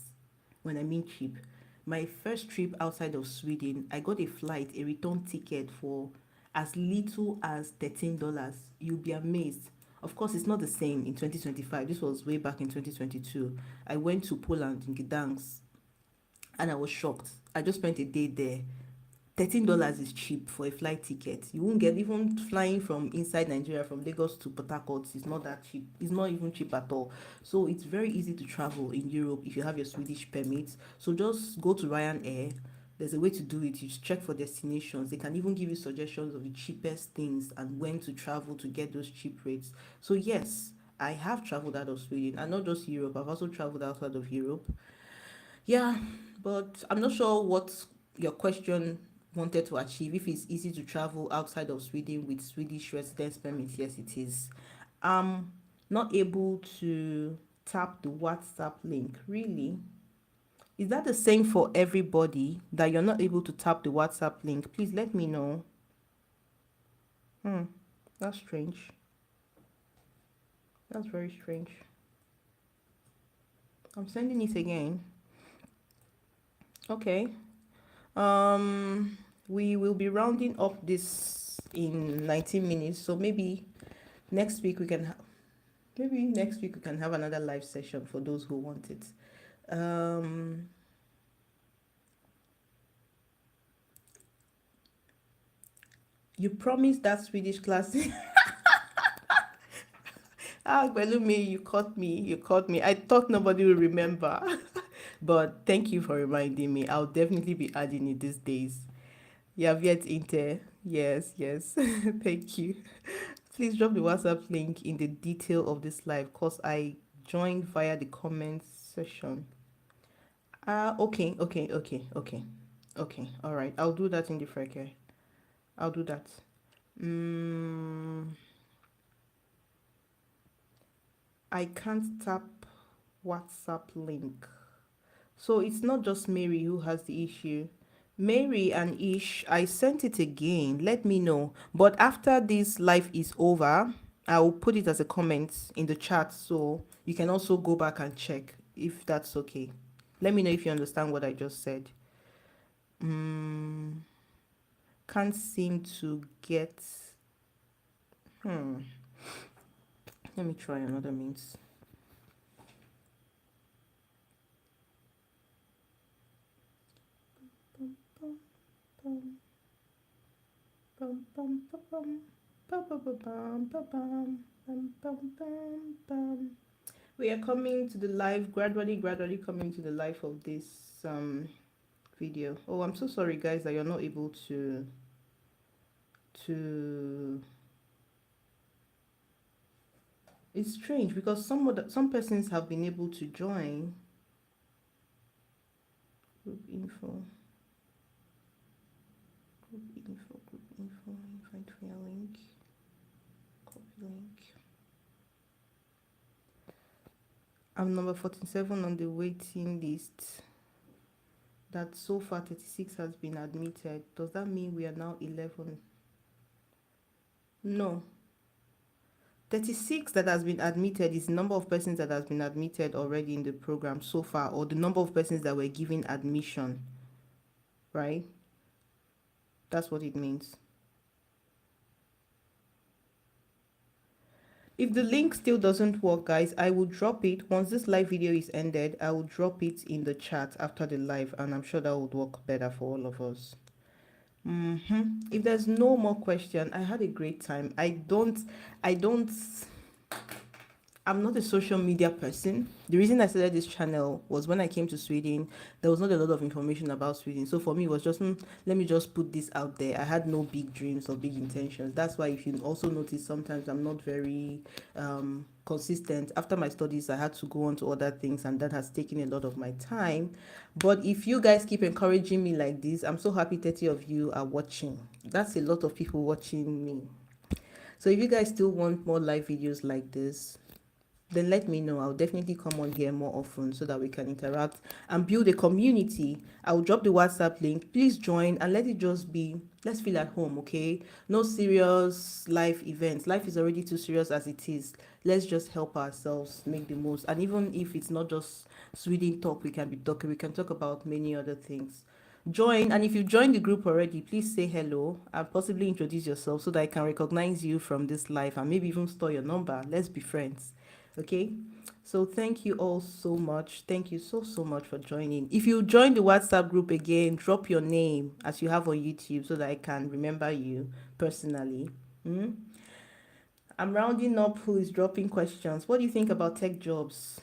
When I mean cheap, my first trip outside of Sweden, I got a flight, a return ticket for as little as $13. You'll be amazed. Of course, it's not the same in 2025. This was way back in 2022. I went to Poland in Gdansk and I was shocked. I just spent a day there. $13 is cheap for a flight ticket. You won't get, even flying from inside Nigeria from Lagos to Port Harcourt is not that cheap. It's not even cheap at all. So it's very easy to travel in Europe if you have your Swedish permit. So just go to Ryanair. There's a way to do it. You just check for destinations. They can even give you suggestions of the cheapest things and when to travel to get those cheap rates. So yes, I have traveled out of Sweden, and not just Europe. I've also traveled outside of Europe. Yeah, but I'm not sure what your question wanted to achieve. If it's easy to travel outside of Sweden with Swedish residence permit, yes, it is. I'm not able to tap the WhatsApp link. Really? Is that the same for everybody, that you're not able to tap the WhatsApp link? Please let me know. Hmm, that's strange. That's very strange. I'm sending it again. Okay. We will be rounding up this in 19 minutes, so maybe next week we can have another live session for those who want it. You promised that Swedish class. Belumi, you caught me. I thought nobody will remember. But thank you for reminding me. I'll definitely be adding it these days. Yeah, Viet Inter. Yes, yes. Thank you. Please drop the WhatsApp link in the detail of this live because I joined via the comments section. Okay. All right. I'll do that in the freke. I'll do that. I can't tap WhatsApp link. So it's not just Mary who has the issue. Mary and Ish, I sent it again. Let me know. But after this live is over, I will put it as a comment in the chat so you can also go back and check if that's okay. Let me know if you understand what I just said. Can't seem to get. Let me try another means. We are coming to the live, gradually coming to the life of this video. Oh, I'm so sorry guys that you're not able to it's strange because some persons have been able to join. Group info, invite via link, copy link. I'm number 47 on the waiting list. That so far 36 has been admitted. Does that mean we are now 11? No. 36 that has been admitted is the number of persons that has been admitted already in the program so far, or the number of persons that were given admission, right? That's what it means. If the link still doesn't work, guys, I will drop it. Once this live video is ended, I will drop it in the chat after the live, and I'm sure that would work better for all of us. If there's no more question, I had a great time. I'm not a social media person. The reason I started this channel was when I came to Sweden, there was not a lot of information about Sweden. So for me, it was just, let me just put this out there. I had no big dreams or big intentions. That's why if you also notice, sometimes I'm not very consistent. After my studies, I had to go on to other things, and that has taken a lot of my time. But if you guys keep encouraging me like this, I'm so happy 30 of you are watching. That's a lot of people watching me. So if you guys still want more live videos like this, then let me know. I'll definitely come on here more often so that we can interact and build a community. I'll drop the WhatsApp link. Please join and let it just be, let's feel at home, okay? No serious life events. Life is already too serious as it is. Let's just help ourselves make the most. And even if it's not just Sweden talk, we can talk about many other things. Join, and if you joined the group already, please say hello and possibly introduce yourself so that I can recognize you from this live and maybe even store your number. Let's be friends. Okay, So thank you all so much. Thank you so much for joining. If you join the WhatsApp group again, drop your name as you have on YouTube so that I can remember you personally. Mm? I'm rounding up who is dropping questions. What do you think about tech jobs?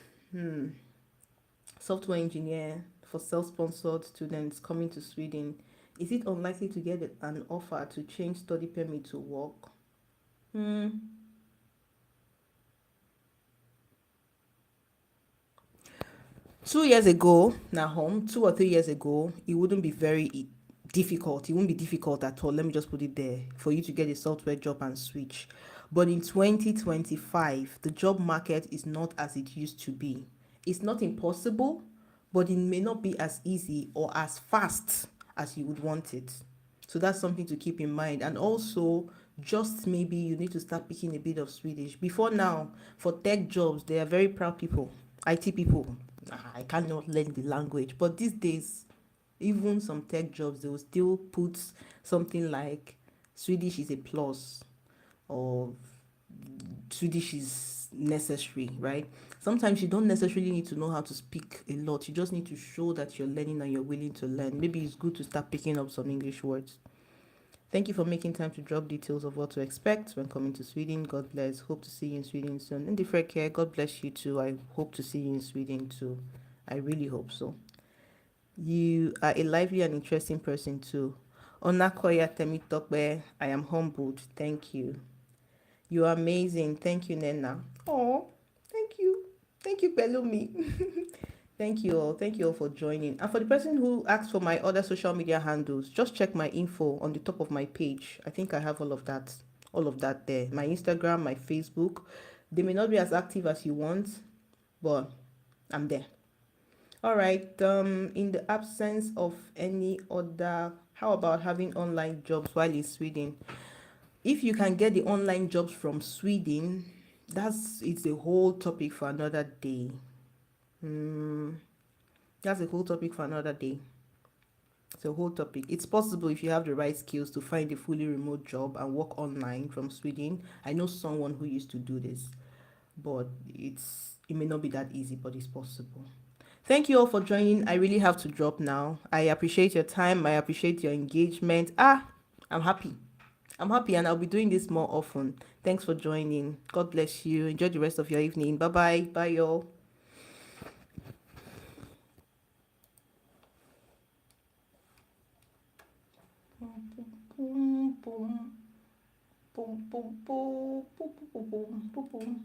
Software engineer for self-sponsored students coming to Sweden. Is it unlikely to get an offer to change study permit to work? Hmm. 2 years ago, now home, 2 or 3 years ago, it wouldn't be very difficult. It wouldn't be difficult at all. Let me just put it there for you to get a software job and switch. But in 2025, the job market is not as it used to be. It's not impossible, but it may not be as easy or as fast as you would want it. So that's something to keep in mind. And also, just maybe you need to start picking a bit of Swedish. Before now, for tech jobs, they are very proud people, IT people. I cannot learn the language. But these days, even some tech jobs, they will still put something like Swedish is a plus or Swedish is necessary, right? Sometimes you don't necessarily need to know how to speak a lot. You just need to show that you're learning and you're willing to learn. Maybe it's good to start picking up some English words. Thank you for making time to drop details of what to expect when coming to Sweden. God bless. Hope to see you in Sweden soon. And different care. God bless you too. I hope to see you in Sweden too. I really hope so. You are a lively and interesting person too. Onakoya Temitokbe, I am humbled. Thank you. You are amazing. Thank you, Nena. Oh, thank you. Thank you, Pelumi. Thank you all. Thank you all for joining. And for the person who asked for my other social media handles, just check my info on the top of my page. I think I have all of that there. My Instagram, my Facebook. They may not be as active as you want, but I'm there. All right. In the absence of any other, how about having online jobs while in Sweden? If you can get the online jobs from Sweden, it's a whole topic for another day. That's a whole topic for another day. It's a whole topic. It's possible if you have the right skills to find a fully remote job and work online from Sweden. I know someone who used to do this, but it may not be that easy, but it's possible. Thank you all for joining. I really have to drop now. I appreciate your time. I appreciate your engagement. I'm happy. I'm happy and I'll be doing this more often. Thanks for joining. God bless you. Enjoy the rest of your evening. Bye bye. Bye, y'all. Boom, boom, boom, boom, boom, boom, boom, boom, boom, boom.